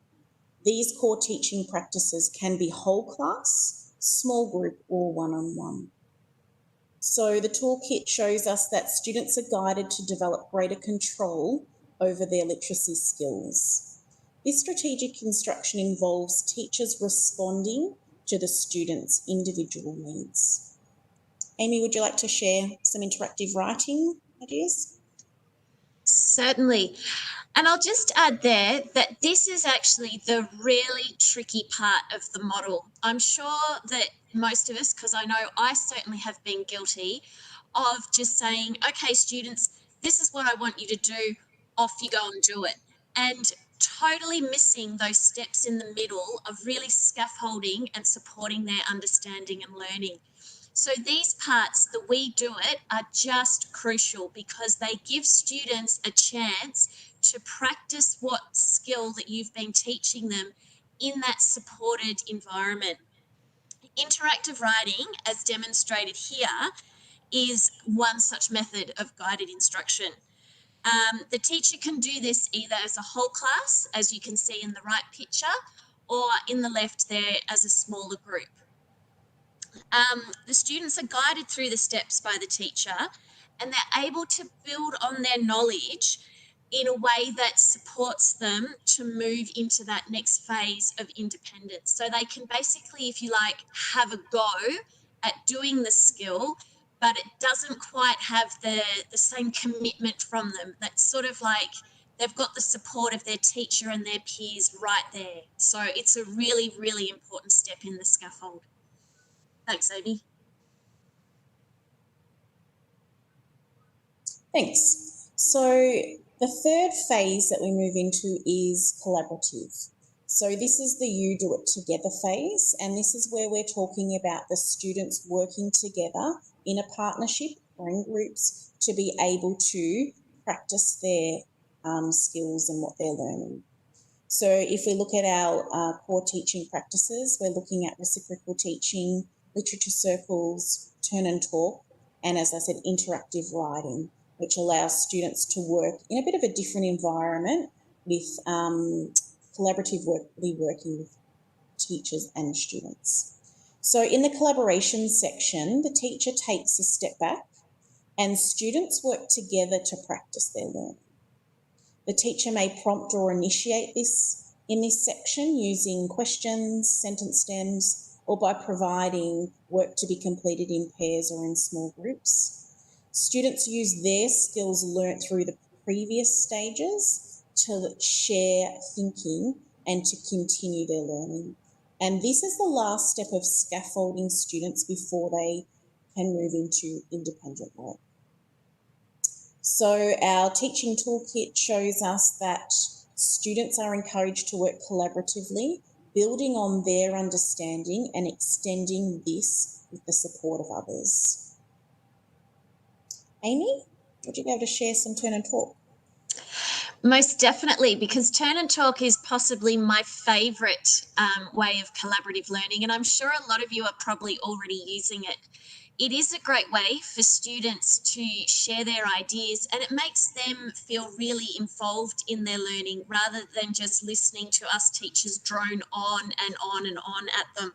These core teaching practices can be whole class, small group, or one-on-one. So the toolkit shows us that students are guided to develop greater control over their literacy skills. This strategic instruction involves teachers responding to the students' individual needs. Amy, would you like to share some interactive writing ideas? Certainly. And I'll just add there that this is actually the really tricky part of the model. I'm sure that most of us, because I know I certainly have been guilty of just saying, okay, students, this is what I want you to do, off you go and do it. And totally missing those steps in the middle of really scaffolding and supporting their understanding and learning. So these parts, the we do it, are just crucial because they give students a chance to practice what skill that you've been teaching them in that supported environment. Interactive writing, as demonstrated here, is one such method of guided instruction. The teacher can do this either as a whole class, as you can see in the right picture, or in the left there as a smaller group. The students are guided through the steps by the teacher, and they're able to build on their knowledge in a way that supports them to move into that next phase of independence. So they can basically, if you like, have a go at doing the skill, but it doesn't quite have the same commitment from them. That's sort of like they've got the support of their teacher and their peers right there. So it's a really, really important step in the scaffold. Thanks, Amy. Thanks. So the third phase that we move into is collaborative. So this is the you do it together phase, and this is where we're talking about the students working together in a partnership or in groups to be able to practice their skills and what they're learning. So if we look at our core teaching practices, we're looking at reciprocal teaching, literature circles, turn and talk, and as I said, interactive writing, which allows students to work in a bit of a different environment with collaboratively working with teachers and students. So in the collaboration section, the teacher takes a step back and students work together to practice their learning. The teacher may prompt or initiate this in this section using questions, sentence stems, or by providing work to be completed in pairs or in small groups. Students use their skills learnt through the previous stages to share thinking and to continue their learning. And this is the last step of scaffolding students before they can move into independent work. So our teaching toolkit shows us that students are encouraged to work collaboratively, building on their understanding and extending this with the support of others. Amy, would you be able to share some turn and talk? Most definitely, because turn and talk is possibly my favourite way of collaborative learning, and I'm sure a lot of you are probably already using it. It is a great way for students to share their ideas, and it makes them feel really involved in their learning rather than just listening to us teachers drone on and on and on at them.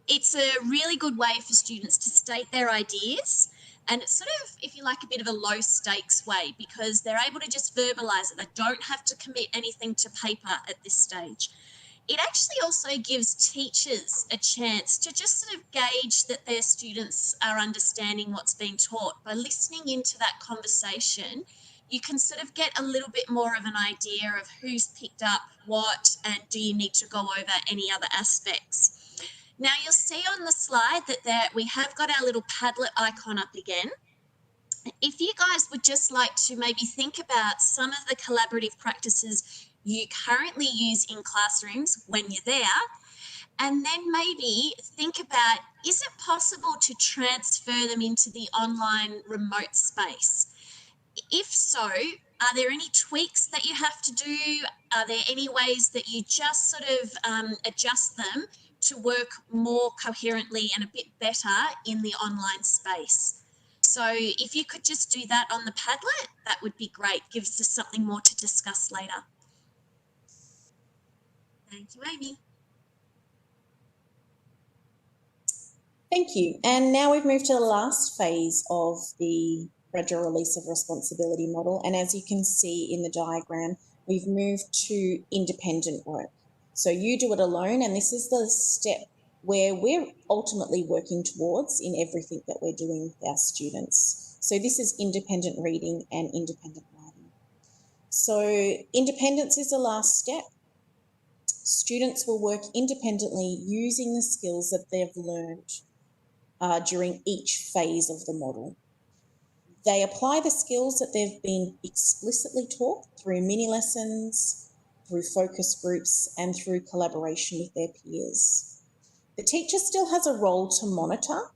It's a really good way for students to state their ideas, and it's sort of, if you like, a bit of a low stakes way because they're able to just verbalise it. They don't have to commit anything to paper at this stage. It actually also gives teachers a chance to just sort of gauge that their students are understanding what's being taught. By listening into that conversation, you can sort of get a little bit more of an idea of who's picked up what and do you need to go over any other aspects. Now you'll see on the slide that we have got our little Padlet icon up again. If you guys would just like to maybe think about some of the collaborative practices you currently use in classrooms when you're there, and then maybe think about, is it possible to transfer them into the online remote space? If so, are there any tweaks that you have to do? Are there any ways that you just sort of adjust them to work more coherently and a bit better in the online space? So if you could just do that on the Padlet, that would be great. Gives us something more to discuss later. Thank you, Amy. Thank you. And now we've moved to the last phase of the gradual release of responsibility model. And as you can see in the diagram, we've moved to independent work. So you do it alone, and this is the step where we're ultimately working towards in everything that we're doing with our students. So this is independent reading and independent writing. So independence is the last step. Students will work independently using the skills that they've learned during each phase of the model. They apply the skills that they've been explicitly taught through mini lessons, through focus groups, and through collaboration with their peers. The teacher still has a role to monitor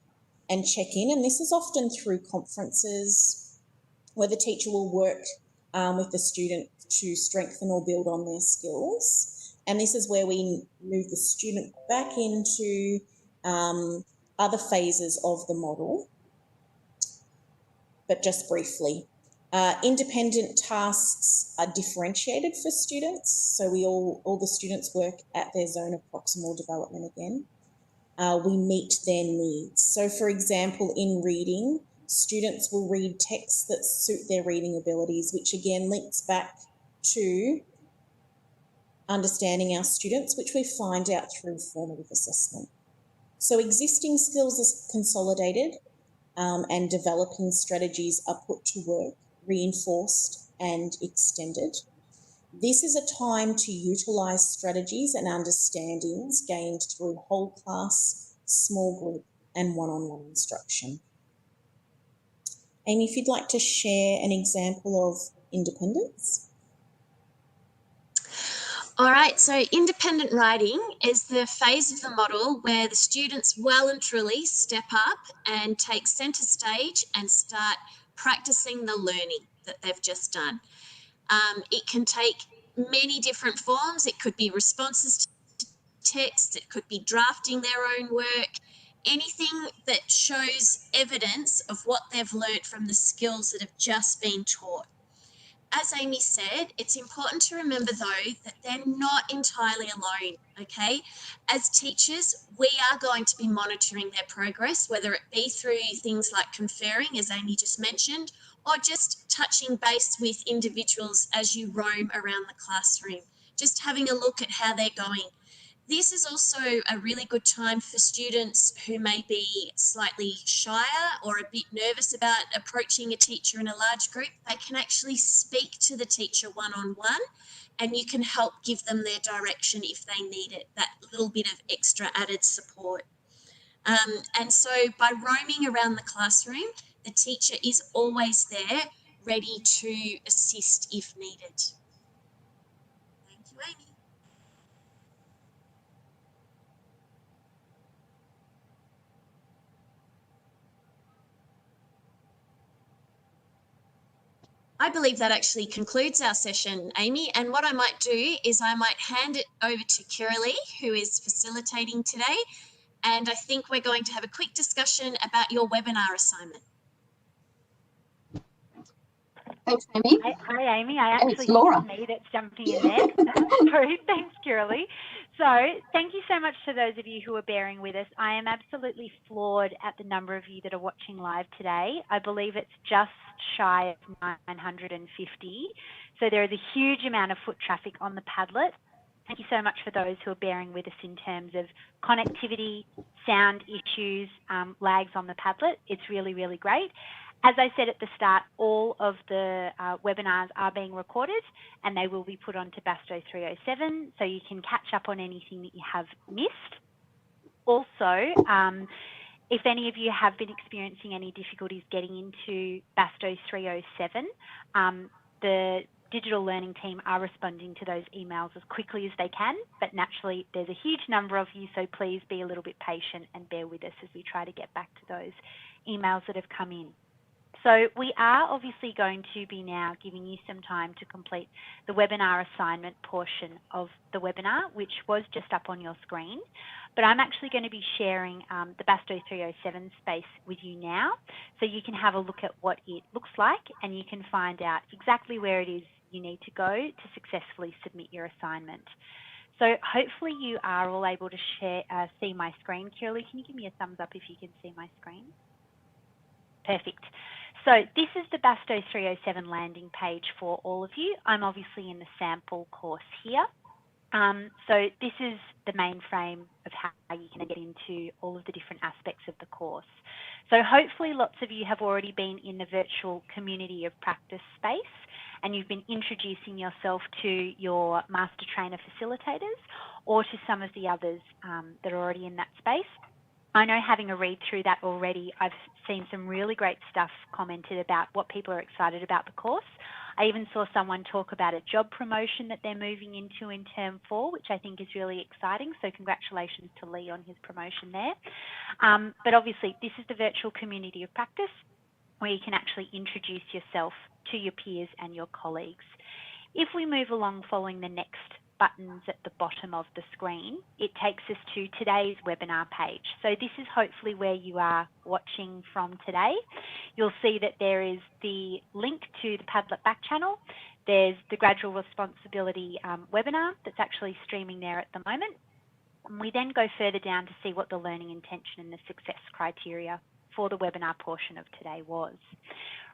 and check in, and this is often through conferences where the teacher will work with the student to strengthen or build on their skills. And this is where we move the student back into other phases of the model, but just briefly. Independent tasks are differentiated for students, so all the students work at their zone of proximal development again. We meet their needs. So for example, in reading, students will read texts that suit their reading abilities, which again links back to understanding our students, which we find out through formative assessment. So existing skills are consolidated and developing strategies are put to work, reinforced and extended. This is a time to utilise strategies and understandings gained through whole class, small group and one-on-one instruction. Amy, if you'd like to share an example of independence. All right, so independent writing is the phase of the model where the students well and truly step up and take centre stage and start practicing the learning that they've just done. It can take many different forms. It could be responses to text, it could be drafting their own work, anything that shows evidence of what they've learnt from the skills that have just been taught. As Amy said, it's important to remember, though, that they're not entirely alone, okay? As teachers, we are going to be monitoring their progress, whether it be through things like conferring, as Amy just mentioned, or just touching base with individuals as you roam around the classroom, just having a look at how they're going. This is also a really good time for students who may be slightly shyer or a bit nervous about approaching a teacher in a large group. They can actually speak to the teacher one-on-one, and you can help give them their direction if they need it, that little bit of extra added support. And so by roaming around the classroom, the teacher is always there, ready to assist if needed. Thank you, Amy. I believe that actually concludes our session, Amy. And what I might do is I might hand it over to Kiralee, who is facilitating today. And I think we're going to have a quick discussion about your webinar assignment. Thanks, Amy. Hi, Amy. I And actually it's Laura. think it's me that's jumping in there. Sorry, thanks, Kiralee. So thank you so much to those of you who are bearing with us. I am absolutely floored at the number of you that are watching live today. I believe it's just shy of 950. So there is a huge amount of foot traffic on the Padlet. Thank you so much for those who are bearing with us in terms of connectivity, sound issues, lags on the Padlet. It's really, really great. As I said at the start, all of the webinars are being recorded and they will be put onto BASTO 307, so you can catch up on anything that you have missed. Also, if any of you have been experiencing any difficulties getting into BASTO 307, the digital learning team are responding to those emails as quickly as they can, but naturally there's a huge number of you, so please be a little bit patient and bear with us as we try to get back to those emails that have come in. So we are obviously going to be now giving you some time to complete the webinar assignment portion of the webinar, which was just up on your screen. But I'm actually going to be sharing the BASTO 307 space with you now, so you can have a look at what it looks like and you can find out exactly where it is you need to go to successfully submit your assignment. So hopefully you are all able to see my screen. Kiralee, can you give me a thumbs up if you can see my screen? Perfect. So this is the BASTO 307 landing page for all of you. I'm obviously in the sample course here. So this is the mainframe of how you can get into all of the different aspects of the course. So hopefully lots of you have already been in the virtual community of practice space and you've been introducing yourself to your master trainer facilitators or to some of the others that are already in that space. I know having a read through that already, I've seen some really great stuff commented about what people are excited about the course. I even saw someone talk about a job promotion that they're moving into in term 4, which I think is really exciting. So congratulations to Lee on his promotion there. But obviously this is the virtual community of practice where you can actually introduce yourself to your peers and your colleagues. If we move along following the next buttons at the bottom of the screen, it takes us to today's webinar page. So this is hopefully where you are watching from today. You'll see that there is the link to the Padlet back channel. There's the Gradual Responsibility webinar that's actually streaming there at the moment. And we then go further down to see what the learning intention and the success criteria for the webinar portion of today was.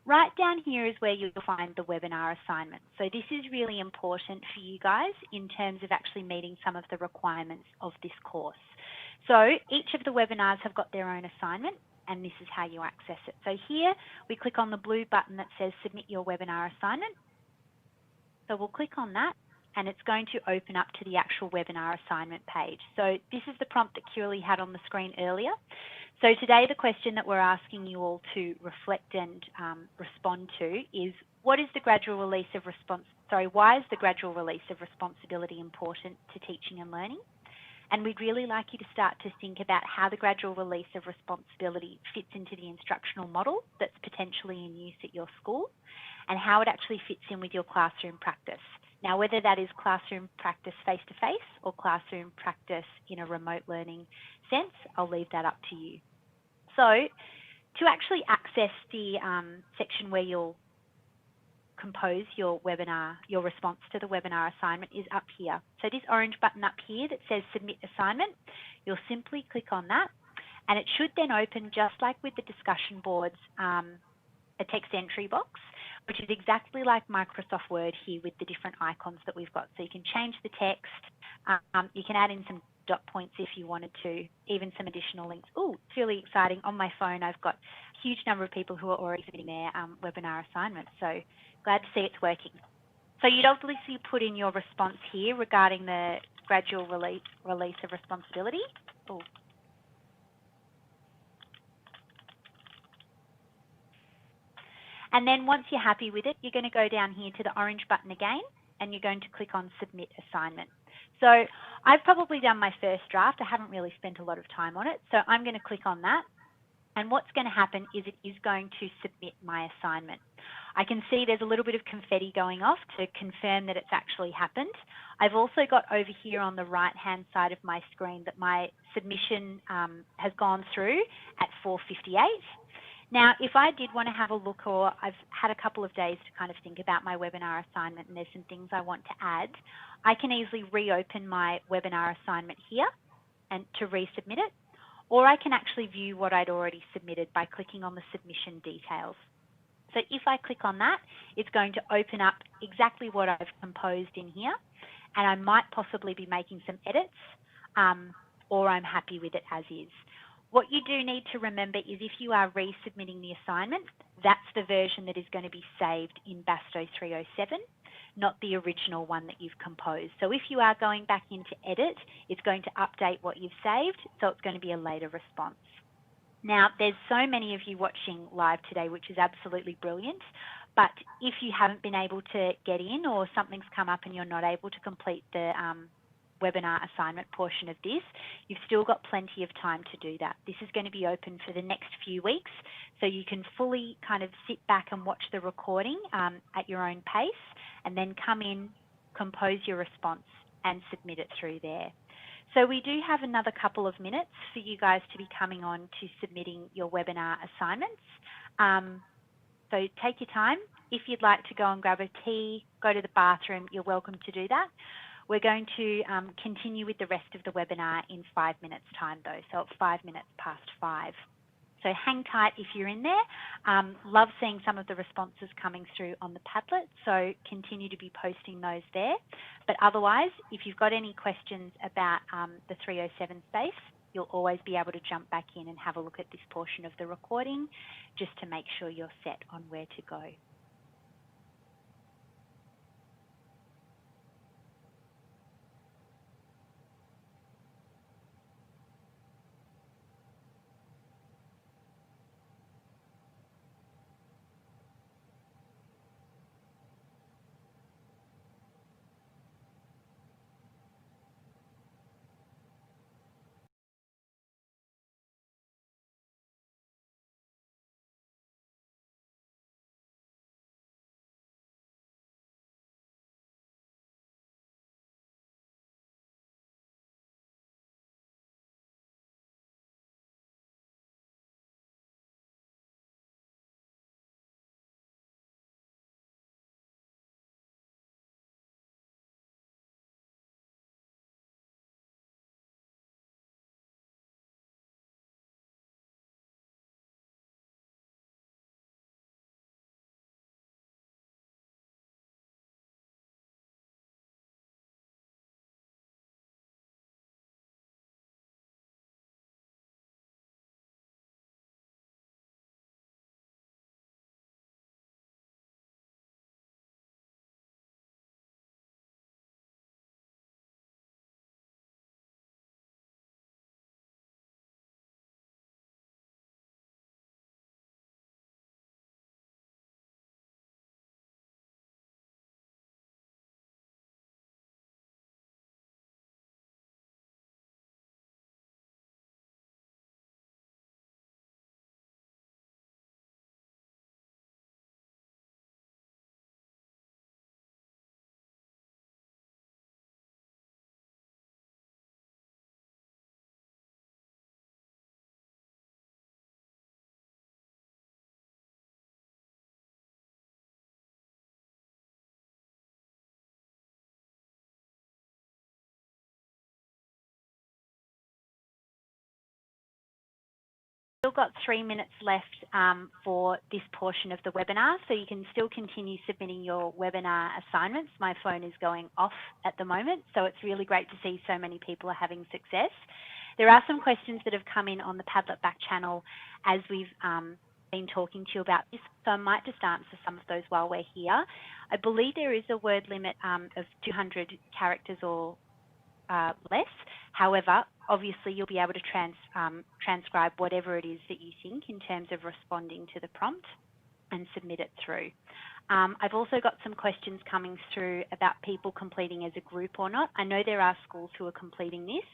Right down here is where you'll find the webinar assignment. So this is really important for you guys in terms of actually meeting some of the requirements of this course. So each of the webinars have got their own assignment and this is how you access it. So here we click on the blue button that says submit your webinar assignment. So we'll click on that and it's going to open up to the actual webinar assignment page. So this is the prompt that Kiralee had on the screen earlier. So today the question that we're asking you all to reflect and respond to is, what is the gradual release of why is the gradual release of responsibility important to teaching and learning? And we'd really like you to start to think about how the gradual release of responsibility fits into the instructional model that's potentially in use at your school and how it actually fits in with your classroom practice. Now, whether that is classroom practice face-to-face or classroom practice in a remote learning sense, I'll leave that up to you. So to actually access the section where you'll compose your webinar, your response to the webinar assignment is up here. So this orange button up here that says submit assignment, you'll simply click on that and it should then open just like with the discussion boards, a text entry box, which is exactly like Microsoft Word here with the different icons that we've got. So you can change the text, you can add in some dot points if you wanted to, even some additional links. Oh, it's really exciting. On my phone, I've got a huge number of people who are already submitting their webinar assignments. So glad to see it's working. So you'd obviously put in your response here regarding the gradual release of responsibility. Oh. And then once you're happy with it, you're going to go down here to the orange button again, and you're going to click on Submit Assignment. So I've probably done my first draft. I haven't really spent a lot of time on it. So I'm going to click on that. And what's going to happen is it is going to submit my assignment. I can see there's a little bit of confetti going off to confirm that it's actually happened. I've also got over here on the right-hand side of my screen that my submission has gone through at 4:58. Now, if I did want to have a look, or I've had a couple of days to kind of think about my webinar assignment and there's some things I want to add, I can easily reopen my webinar assignment here and to resubmit it, or I can actually view what I'd already submitted by clicking on the submission details. So if I click on that, it's going to open up exactly what I've composed in here, and I might possibly be making some edits, or I'm happy with it as is. What you do need to remember is if you are resubmitting the assignment, that's the version that is going to be saved in BASTO 307, not the original one that you've composed. So if you are going back into edit, it's going to update what you've saved, so it's going to be a later response. Now, there's so many of you watching live today, which is absolutely brilliant. But if you haven't been able to get in or something's come up and you're not able to complete the webinar assignment portion of this, you've still got plenty of time to do that. This is going to be open for the next few weeks, so you can fully kind of sit back and watch the recording at your own pace, and then come in, compose your response, and submit it through there. So we do have another couple of minutes for you guys to be coming on to submitting your webinar assignments. So take your time. If you'd like to go and grab a tea, go to the bathroom, you're welcome to do that. We're going to continue with the rest of the webinar in 5 minutes time though, so it's 5 minutes past 5. So hang tight if you're in there. Love seeing some of the responses coming through on the Padlet, so continue to be posting those there. But otherwise, if you've got any questions about the 307 space, you'll always be able to jump back in and have a look at this portion of the recording just to make sure you're set on where to go. Still got 3 minutes left for this portion of the webinar, so you can still continue submitting your webinar assignments. My phone is going off at the moment, so it's really great to see so many people are having success. There are some questions that have come in on the Padlet back channel as we've been talking to you about this, so I might just answer some of those while we're here. I believe there is a word limit of 200 characters or less. However, obviously you'll be able to transcribe whatever it is that you think in terms of responding to the prompt and submit it through. I've also got some questions coming through about people completing as a group or not. I know there are schools who are completing this,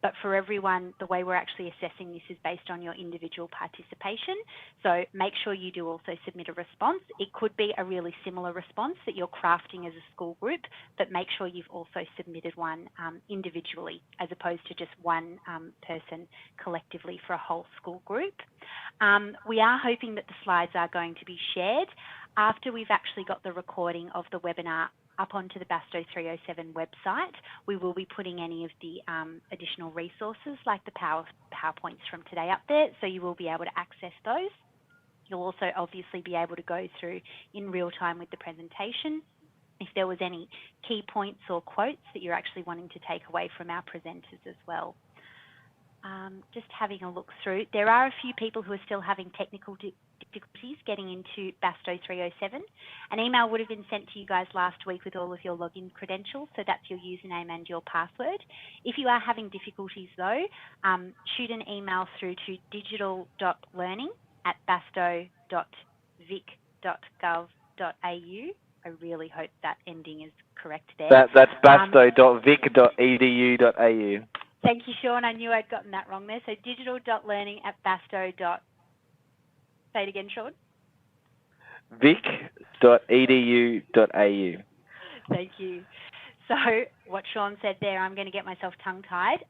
but for everyone, the way we're actually assessing this is based on your individual participation. So make sure you do also submit a response. It could be a really similar response that you're crafting as a school group, but make sure you've also submitted one individually as opposed to just one person collectively for a whole school group. We are hoping that the slides are going to be shared after we've actually got the recording of the webinar up onto the BASTO 307 website. We will be putting any of the additional resources like the PowerPoints from today up there, so you will be able to access those. You'll also obviously be able to go through in real time with the presentation if there was any key points or quotes that you're actually wanting to take away from our presenters as well. Just having a look through, there are a few people who are still having technical difficulties getting into BASTO 307. An email would have been sent to you guys last week with all of your login credentials, so that's your username and your password. If you are having difficulties though, shoot an email through to digital.learning@basto.vic.gov.au I really hope that ending is correct there. That's basto.vic.edu.au. Thank you, Sean. I knew I'd gotten that wrong there. So digital.learning@basto. Say it again, Sean. vic.edu.au. Thank you. So what Sean said there, I'm going to get myself tongue-tied.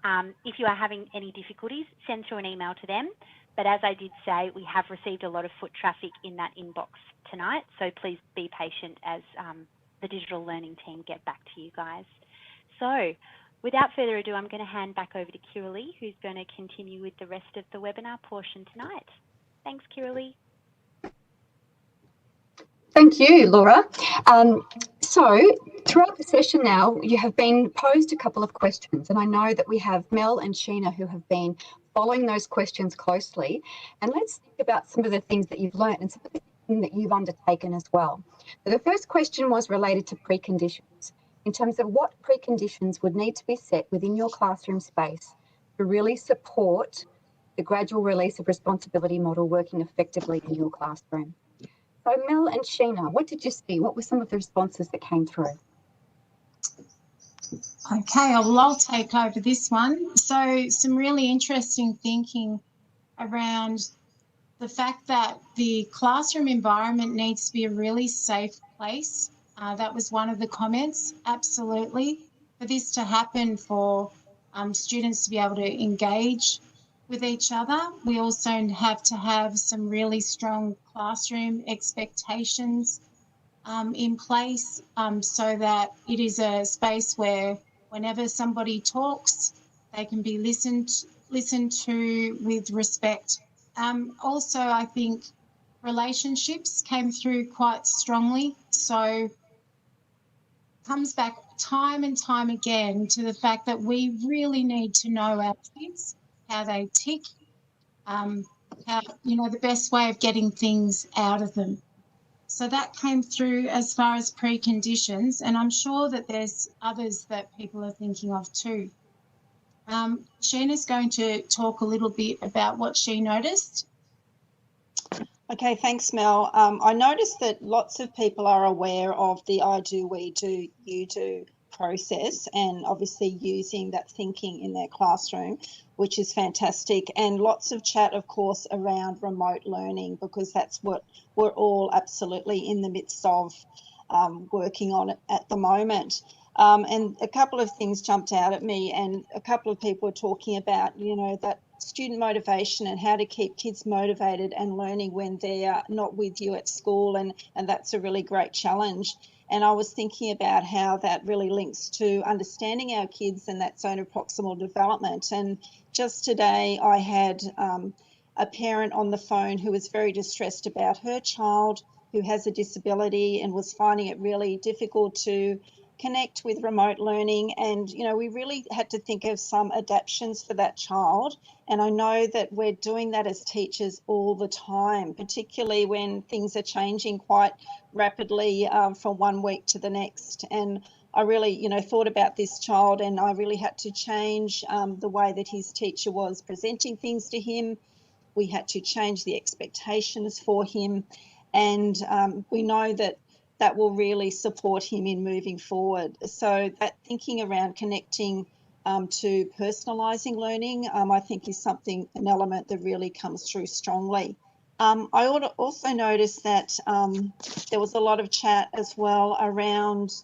If you are having any difficulties, send through an email to them. But as I did say, we have received a lot of foot traffic in that inbox tonight. So please be patient as the digital learning team get back to you guys. So without further ado, I'm going to hand back over to Kiralee, who's going to continue with the rest of the webinar portion tonight. Thanks, Kiralee. Thank you, Laura. So throughout the session now, you have been posed a couple of questions, and I know that we have Mel and Sheena who have been following those questions closely. And let's think about some of the things that you've learned and some of the things that you've undertaken as well. So the first question was related to preconditions, in terms of what preconditions would need to be set within your classroom space to really support the gradual release of responsibility model working effectively in your classroom. So Mel and Sheena, what did you see? What were some of the responses that came through? Okay, well, I'll take over this one. So some really interesting thinking around the fact that the classroom environment needs to be a really safe place. That was one of the comments, absolutely. For this to happen, for students to be able to engage with each other, we also have to have some really strong classroom expectations in place so that it is a space where whenever somebody talks, they can be listened to with respect. Also, I think relationships came through quite strongly. So comes back time and time again to the fact that we really need to know our kids, how they tick, how, the best way of getting things out of them. So that came through as far as preconditions, and I'm sure that there's others that people are thinking of too. Sheena's going to talk a little bit about what she noticed. Okay, thanks, Mel. I noticed that lots of people are aware of the I do, we do, you do process, and obviously using that thinking in their classroom, which is fantastic. And lots of chat, of course, around remote learning, because that's what we're all absolutely in the midst of working on it at the moment. And a couple of things jumped out at me, and a couple of people were talking about, that student motivation and how to keep kids motivated and learning when they are not with you at school, and that's a really great challenge. And I was thinking about how that really links to understanding our kids and that zone of proximal development. And just today I had a parent on the phone who was very distressed about her child who has a disability and was finding it really difficult to connect with remote learning. And we really had to think of some adaptations for that child, and I know that we're doing that as teachers all the time, particularly when things are changing quite rapidly from one week to the next. And I really thought about this child, and I really had to change the way that his teacher was presenting things to him. We had to change the expectations for him, and we know that will really support him in moving forward. So that thinking around connecting to personalising learning, I think is an element that really comes through strongly. I also noticed that there was a lot of chat as well around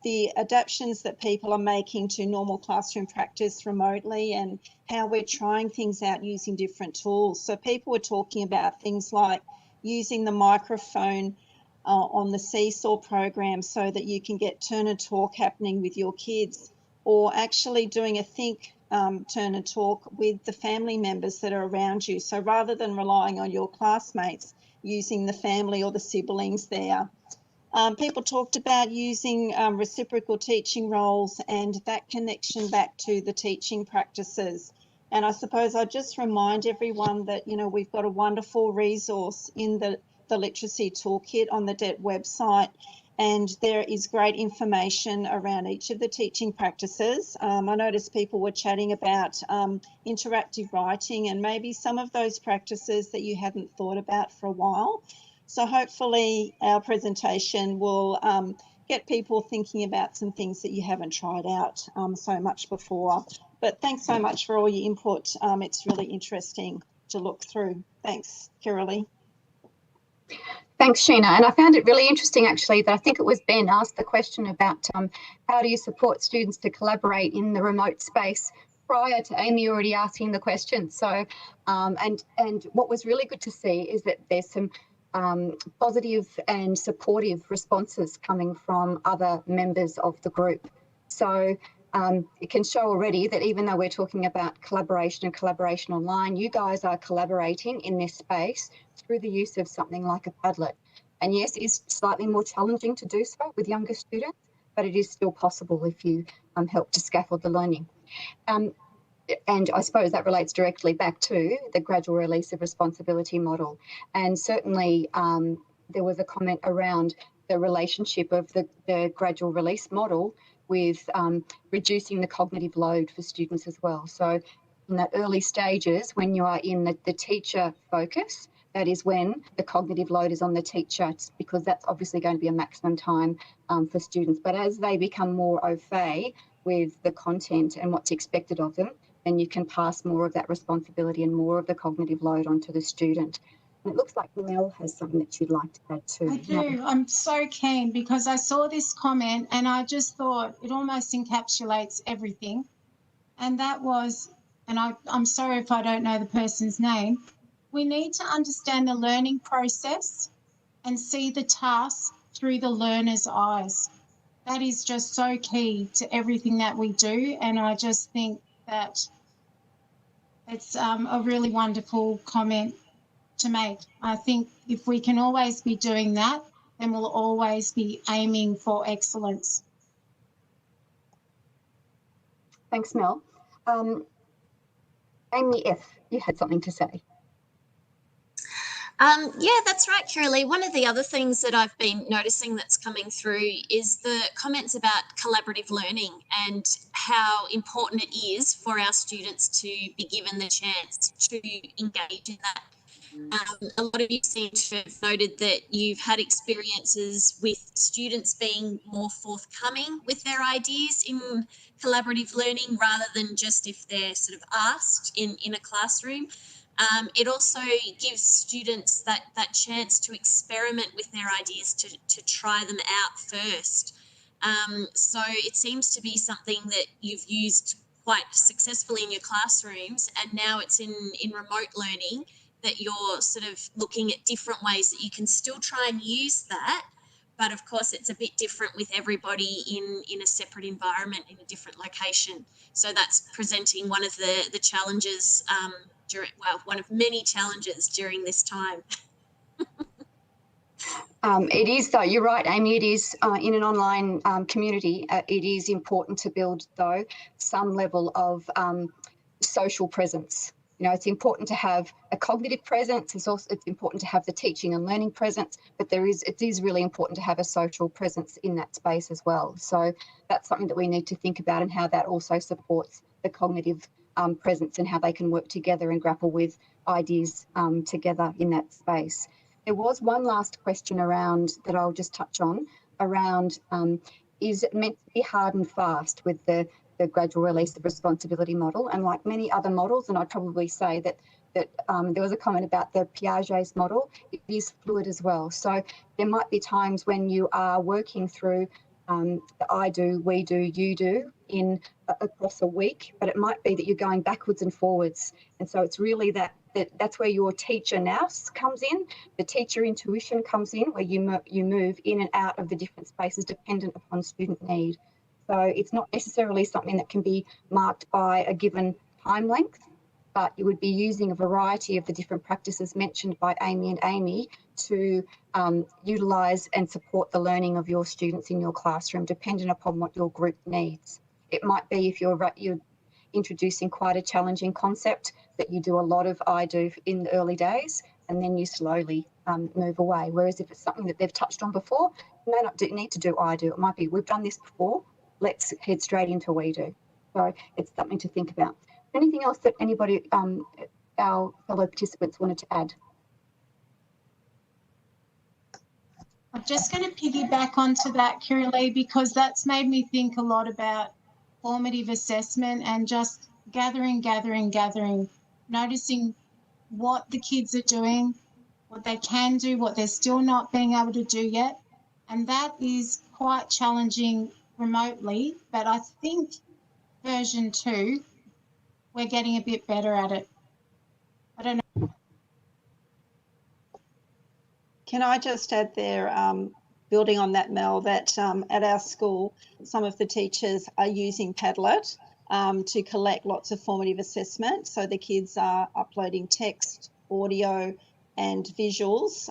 the adaptations that people are making to normal classroom practice remotely, and how we're trying things out using different tools. So people were talking about things like using the microphone on the Seesaw program so that you can get turn and talk happening with your kids, or actually doing a think, turn and talk with the family members that are around you. So rather than relying on your classmates, using the family or the siblings there. People talked about using reciprocal teaching roles and that connection back to the teaching practices. And I suppose I'd just remind everyone that, we've got a wonderful resource in the Literacy Toolkit on the DET website, and there is great information around each of the teaching practices. I noticed people were chatting about interactive writing and maybe some of those practices that you hadn't thought about for a while. So hopefully our presentation will get people thinking about some things that you haven't tried out so much before. But thanks so much for all your input. It's really interesting to look through. Thanks, Kiralee. Thanks, Sheena. And I found it really interesting, actually, that I think it was Ben asked the question about how do you support students to collaborate in the remote space prior to Amy already asking the question. So, and what was really good to see is that there's some positive and supportive responses coming from other members of the group. So it can show already that even though we're talking about collaboration and collaboration online, you guys are collaborating in this space through the use of something like a Padlet. And yes, it is slightly more challenging to do so with younger students, but it is still possible if you help to scaffold the learning. And I suppose that relates directly back to the gradual release of responsibility model. And certainly there was a comment around the relationship of the gradual release model with reducing the cognitive load for students as well. So in that early stages, when you are in the teacher focus, that is when the cognitive load is on the teacher, because that's obviously going to be a maximum time for students. But as they become more au fait with the content and what's expected of them, then you can pass more of that responsibility and more of the cognitive load onto the student. And it looks like Mel has something that she'd like to add too. I do. I'm so keen because I saw this comment and I just thought it almost encapsulates everything. And that was, and I'm sorry if I don't know the person's name, we need to understand the learning process and see the task through the learner's eyes. That is just so key to everything that we do. And I just think that it's a really wonderful comment to make. I think if we can always be doing that, then we'll always be aiming for excellence. Thanks, Mel. Amy F., you had something to say. Yeah, that's right, Kiralee. One of the other things that I've been noticing that's coming through is the comments about collaborative learning and how important it is for our students to be given the chance to engage in that. A lot of you seem to have noted that you've had experiences with students being more forthcoming with their ideas in collaborative learning rather than just if they're sort of asked in a classroom. It also gives students that chance to experiment with their ideas, to try them out first. So it seems to be something that you've used quite successfully in your classrooms, and now it's in remote learning that you're sort of looking at different ways that you can still try and use that. But of course, it's a bit different with everybody in a separate environment, in a different location. So that's presenting one of the challenges, one of many challenges during this time. It is, though, you're right, Amy, it is in an online community, it is important to build, though, some level of social presence. You know, it's important to have a cognitive presence. It's important to have the teaching and learning presence, but it is really important to have a social presence in that space as well. So that's something that we need to think about, and how that also supports the cognitive presence and how they can work together and grapple with ideas together in that space. There was one last question around that I'll just touch on around is it meant to be hard and fast with the gradual release of responsibility model? And like many other models, and I'd probably say that there was a comment about the Piagets model, it is fluid as well. So there might be times when you are working through the I do, we do, you do across a week, but it might be that you're going backwards and forwards. And so it's really that's where your teacher nous comes in, the teacher intuition comes in, where you move in and out of the different spaces dependent upon student need. So it's not necessarily something that can be marked by a given time length, but you would be using a variety of the different practices mentioned by Amy and Amy to utilise and support the learning of your students in your classroom, dependent upon what your group needs. It might be if you're introducing quite a challenging concept that you do a lot of I do in the early days, and then you slowly move away. Whereas if it's something that they've touched on before, you may not need to do I do. It might be, we've done this before, let's head straight into we do. So it's something to think about. Anything else that anybody, our fellow participants, wanted to add? just going to piggyback onto that, Kiralee, because that's made me think a lot about formative assessment and just gathering, noticing what the kids are doing, what they can do, what they're still not being able to do yet. And that is quite challenging remotely, but I think version 2, we're getting a bit better at it. I don't know. Can I just add there, building on that, Mel, that at our school, some of the teachers are using Padlet to collect lots of formative assessment. So the kids are uploading text, audio and visuals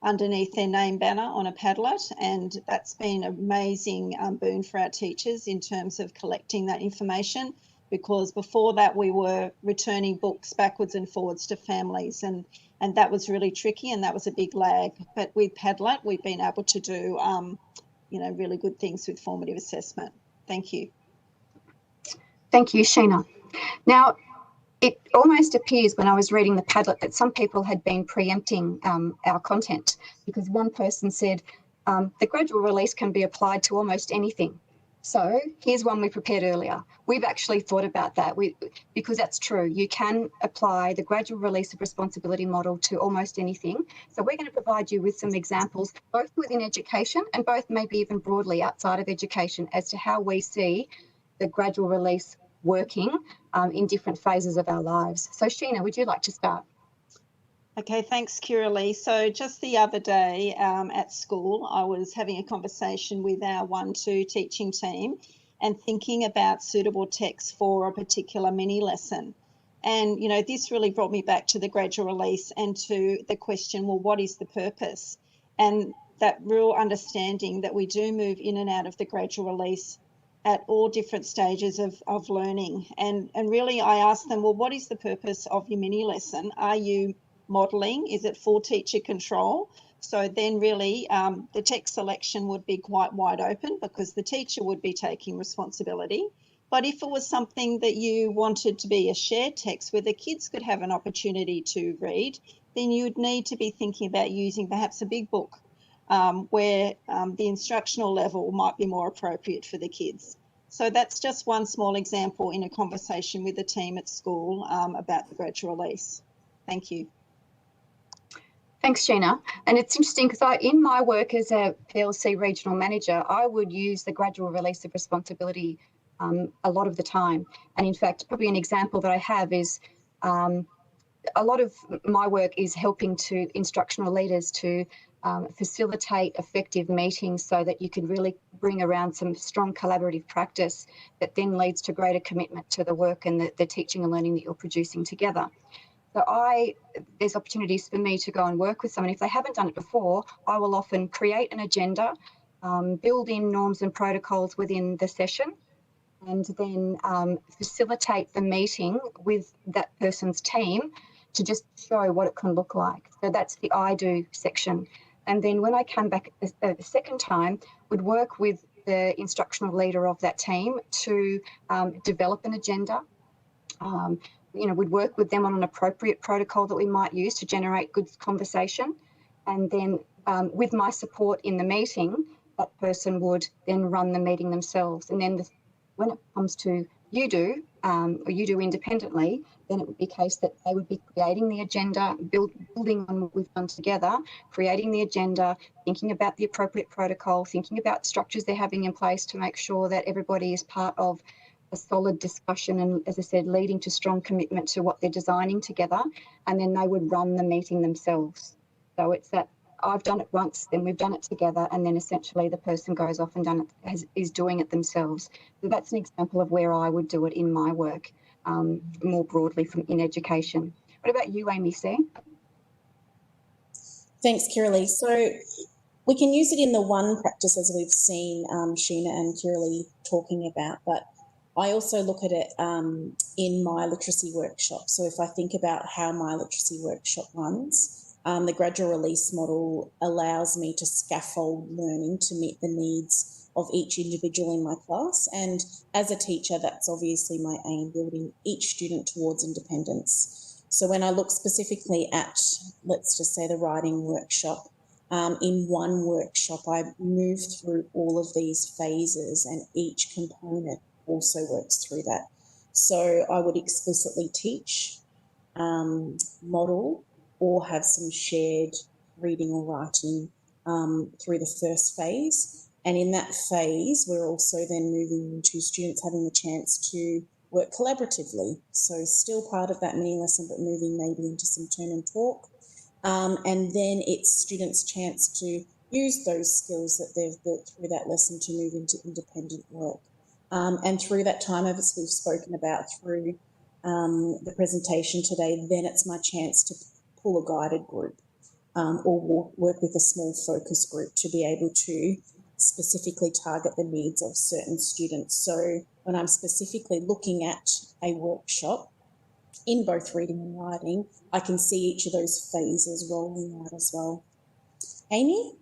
underneath their name banner on a Padlet, and that's been an amazing boon for our teachers in terms of collecting that information, because before that we were returning books backwards and forwards to families, and that was really tricky, and that was a big lag. But with Padlet, we've been able to do, really good things with formative assessment. Thank you. Thank you, Sheena. Now, it almost appears when I was reading the Padlet that some people had been preempting our content, because one person said the gradual release can be applied to almost anything. So here's one we prepared earlier. We've actually thought about that because that's true. You can apply the gradual release of responsibility model to almost anything. So we're going to provide you with some examples, both within education and both maybe even broadly outside of education, as to how we see the gradual release working in different phases of our lives. So Sheena, would you like to start? Okay, thanks, Kiralee. So just the other day at school, I was having a conversation with our 1-2 teaching team and thinking about suitable text for a particular mini lesson. And, this really brought me back to the gradual release and to the question, well, what is the purpose? And that real understanding that we do move in and out of the gradual release at all different stages of learning. And really I asked them, well, what is the purpose of your mini lesson? Are you modelling? Is it full teacher control? So then really the text selection would be quite wide open, because the teacher would be taking responsibility. But if it was something that you wanted to be a shared text where the kids could have an opportunity to read, then you'd need to be thinking about using perhaps a big book where the instructional level might be more appropriate for the kids. So that's just one small example in a conversation with the team at school about the gradual release. Thank you. Thanks, Sheena. And it's interesting because in my work as a PLC regional manager, I would use the gradual release of responsibility a lot of the time. And in fact, probably an example that I have is a lot of my work is helping to instructional leaders to facilitate effective meetings so that you can really bring around some strong collaborative practice that then leads to greater commitment to the work and the teaching and learning that you're producing together. So there's opportunities for me to go and work with someone. If they haven't done it before, I will often create an agenda, build in norms and protocols within the session, and then facilitate the meeting with that person's team to just show what it can look like. So that's the I do section. And then when I come back the second time, would work with the instructional leader of that team to develop an agenda. We'd work with them on an appropriate protocol that we might use to generate good conversation. And then with my support in the meeting, that person would then run the meeting themselves. And then when it comes to you do independently, then it would be a case that they would be creating the agenda, building on what we've done together, creating the agenda, thinking about the appropriate protocol, thinking about structures they're having in place to make sure that everybody is part of a solid discussion and, as I said, leading to strong commitment to what they're designing together, and then they would run the meeting themselves. So it's that I've done it once, then we've done it together, and then essentially the person goes off and is doing it themselves. So that's an example of where I would do it in my work, more broadly in education. What about you, Amy C? Thanks, Kiralee. So we can use it in the one practice as we've seen Sheena and Kiralee talking about, but I also look at it in my literacy workshop. So if I think about how my literacy workshop runs, the gradual release model allows me to scaffold learning to meet the needs of each individual in my class. And as a teacher, that's obviously my aim, building each student towards independence. So when I look specifically at, let's just say, the writing workshop, in one workshop, I move through all of these phases, and each component also works through that. So I would explicitly teach, model, or have some shared reading or writing through the first phase. And in that phase, we're also then moving into students having the chance to work collaboratively. So still part of that mini lesson, but moving maybe into some turn and talk. And then it's students' chance to use those skills that they've built through that lesson to move into independent work. And through that time, as we've spoken about through the presentation today, then it's my chance to pull a guided group or work with a small focus group to be able to specifically target the needs of certain students. So when I'm specifically looking at a workshop in both reading and writing, I can see each of those phases rolling out as well. Amy?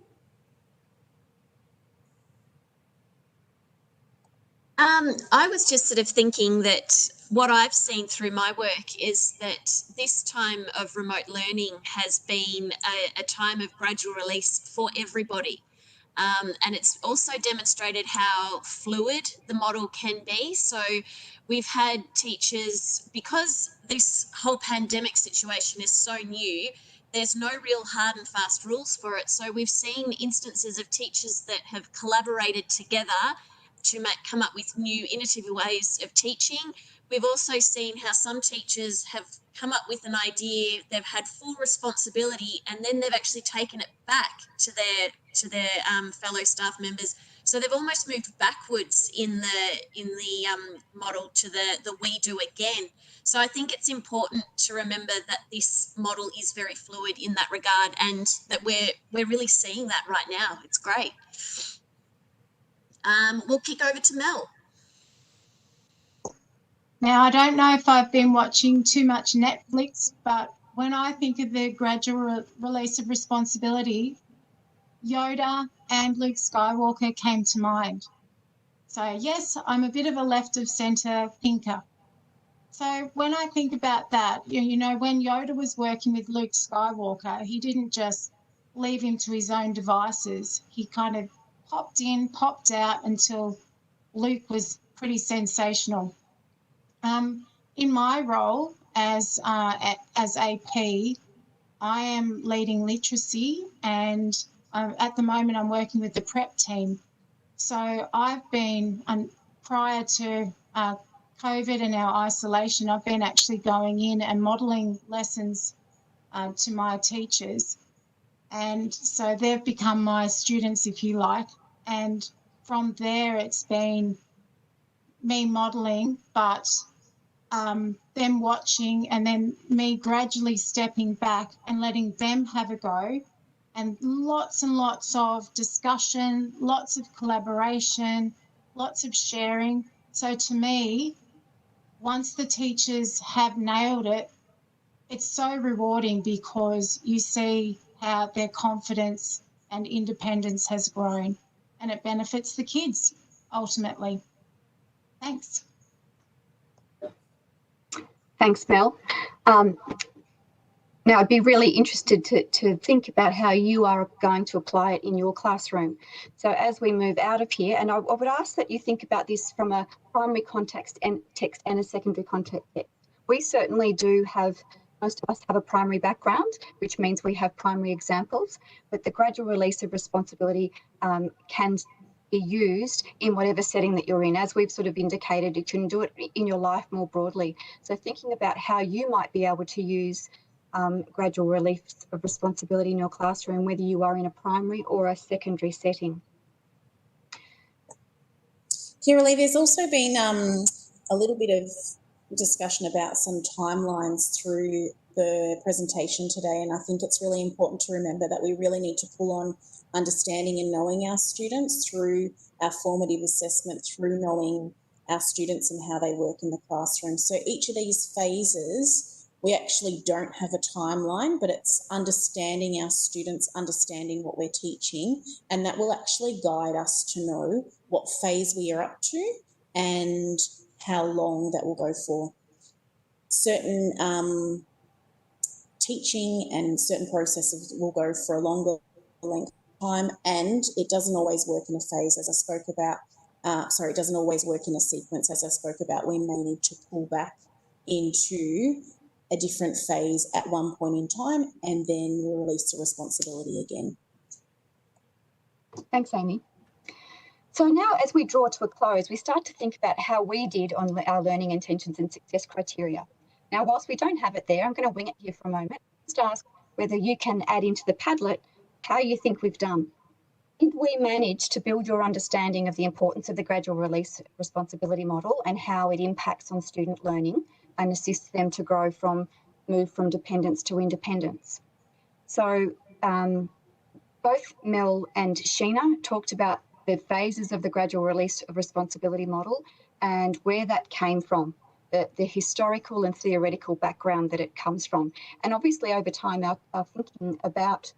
I was just sort of thinking that what I've seen through my work is that this time of remote learning has been a time of gradual release for everybody. And it's also demonstrated how fluid the model can be. So we've had teachers, because this whole pandemic situation is so new, there's no real hard and fast rules for it. So we've seen instances of teachers that have collaborated together to come up with new innovative ways of teaching. We've also seen how some teachers have come up with an idea, they've had full responsibility, and then they've actually taken it back to their fellow staff members. So they've almost moved backwards in the model to the we do again. So I think it's important to remember that this model is very fluid in that regard, and that we're really seeing that right now. It's great. We'll kick over to Mel. Now, I don't know if I've been watching too much Netflix, but when I think of the gradual release of responsibility, Yoda and Luke Skywalker came to mind. So yes, I'm a bit of a left of centre thinker. So when I think about that, you know, when Yoda was working with Luke Skywalker, he didn't just leave him to his own devices. He kind of popped in, popped out until Luke was pretty sensational. In my role as AP, I am leading literacy, and at the moment I'm working with the prep team. So I've been, prior to COVID and our isolation, I've been actually going in and modelling lessons to my teachers. And so they've become my students, if you like. And from there, it's been me modelling, but them watching, and then me gradually stepping back and letting them have a go, and lots of discussion, lots of collaboration, lots of sharing. So to me, once the teachers have nailed it, it's so rewarding because you see how their confidence and independence has grown, and it benefits the kids ultimately. Thanks. Thanks, Mel. Now, I'd be really interested to think about how you are going to apply it in your classroom. So as we move out of here, and I would ask that you think about this from a primary context and text and a secondary context. We certainly do have, most of us have a primary background, which means we have primary examples, but the gradual release of responsibility can be used in whatever setting that you're in. As we've sort of indicated, you can do it in your life more broadly. So thinking about how you might be able to use gradual release of responsibility in your classroom, whether you are in a primary or a secondary setting. Kiralee, there's also been a little bit of discussion about some timelines through the presentation today, and I think it's really important to remember that we really need to pull on understanding and knowing our students through our formative assessment, through knowing our students and how they work in the classroom. So each of these phases, we actually don't have a timeline, but it's understanding our students, understanding what we're teaching, and that will actually guide us to know what phase we are up to and how long that will go for. Certain teaching and certain processes will go for a longer length of time, and it doesn't always work in a phase, as I spoke about. It doesn't always work in a sequence, as I spoke about. We may need to pull back into a different phase at one point in time, and then we'll release the responsibility again. Thanks, Amy. So now, as we draw to a close, we start to think about how we did on our learning intentions and success criteria. Now, whilst we don't have it there, I'm going to wing it here for a moment. Just ask whether you can add into the Padlet how you think we've done. Did we manage to build your understanding of the importance of the gradual release responsibility model and how it impacts on student learning and assists them to move from dependence to independence? So both Mel and Sheena talked about the phases of the gradual release of responsibility model and where that came from, the historical and theoretical background that it comes from. And obviously over time our thinking about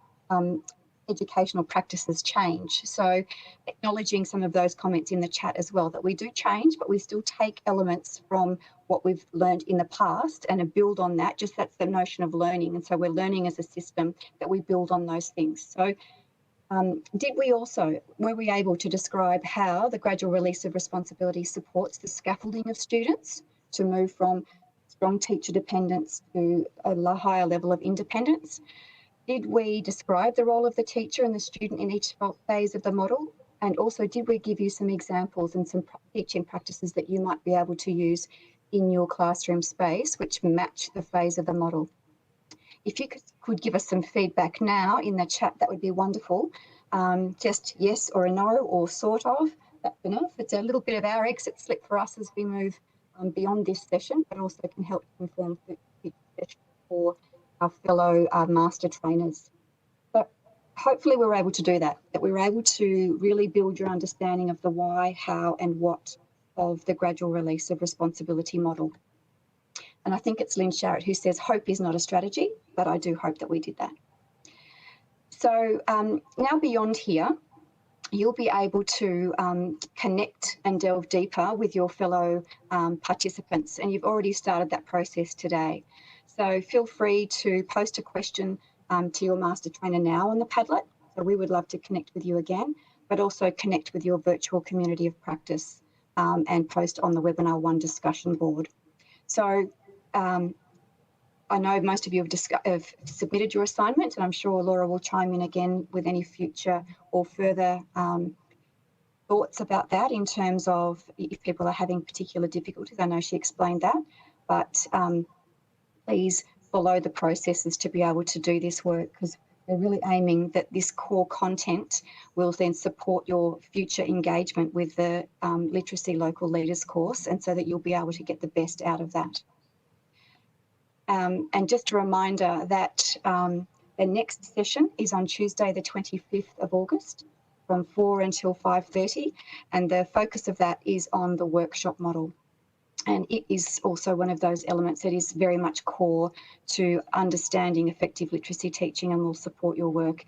educational practices change. So acknowledging some of those comments in the chat as well, that we do change, but we still take elements from what we've learned in the past and build on that. Just that's the notion of learning. And so we're learning as a system that we build on those things. So were we able to describe how the gradual release of responsibility supports the scaffolding of students to move from strong teacher dependence to a higher level of independence? Did we describe the role of the teacher and the student in each phase of the model? And also, did we give you some examples and some teaching practices that you might be able to use in your classroom space which match the phase of the model? If you could give us some feedback now in the chat, that would be wonderful. Just yes or a no or sort of, that's enough. It's a little bit of our exit slip for us as we move beyond this session, but also can help inform future sessions for our fellow master trainers. But hopefully we were able to do that we were able to really build your understanding of the why, how and what of the gradual release of responsibility model. And I think it's Lynn Sharrett who says, hope is not a strategy, but I do hope that we did that. So now beyond here, you'll be able to connect and delve deeper with your fellow participants, and you've already started that process today. So feel free to post a question to your master trainer now on the Padlet. So we would love to connect with you again, but also connect with your virtual community of practice and post on the Webinar 1 discussion board. So I know most of you have submitted your assignment, and I'm sure Laura will chime in again with any future or further thoughts about that in terms of if people are having particular difficulties. I know she explained that, but please follow the processes to be able to do this work, because we're really aiming that this core content will then support your future engagement with the Literacy Local Leaders course, and so that you'll be able to get the best out of that. And just a reminder that the next session is on Tuesday, the 25th of August from 4 until 5:30, and the focus of that is on the workshop model. And it is also one of those elements that is very much core to understanding effective literacy teaching, and will support your work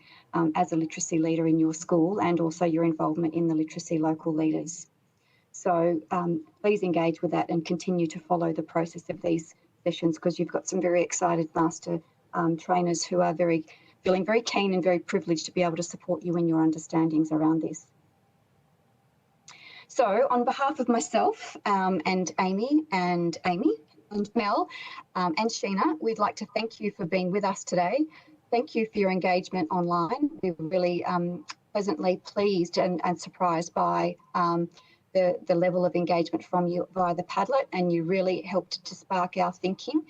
as a literacy leader in your school and also your involvement in the Literacy Local Leaders. So please engage with that and continue to follow the process of these sessions, because you've got some very excited master trainers who are feeling very keen and very privileged to be able to support you in your understandings around this. So on behalf of myself and Amy and Mel and Sheena, we'd like to thank you for being with us today. Thank you for your engagement online. We were really pleasantly pleased and surprised by the level of engagement from you via the Padlet, and you really helped to spark our thinking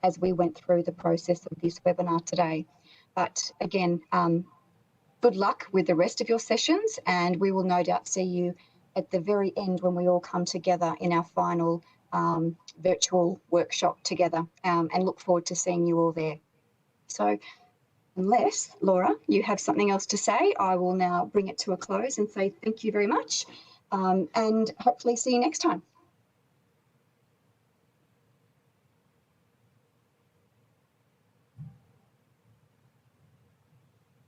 as we went through the process of this webinar today. But again, good luck with the rest of your sessions, and we will no doubt see you at the very end when we all come together in our final virtual workshop together, and look forward to seeing you all there. So unless, Laura, you have something else to say, I will now bring it to a close and say thank you very much, and hopefully see you next time.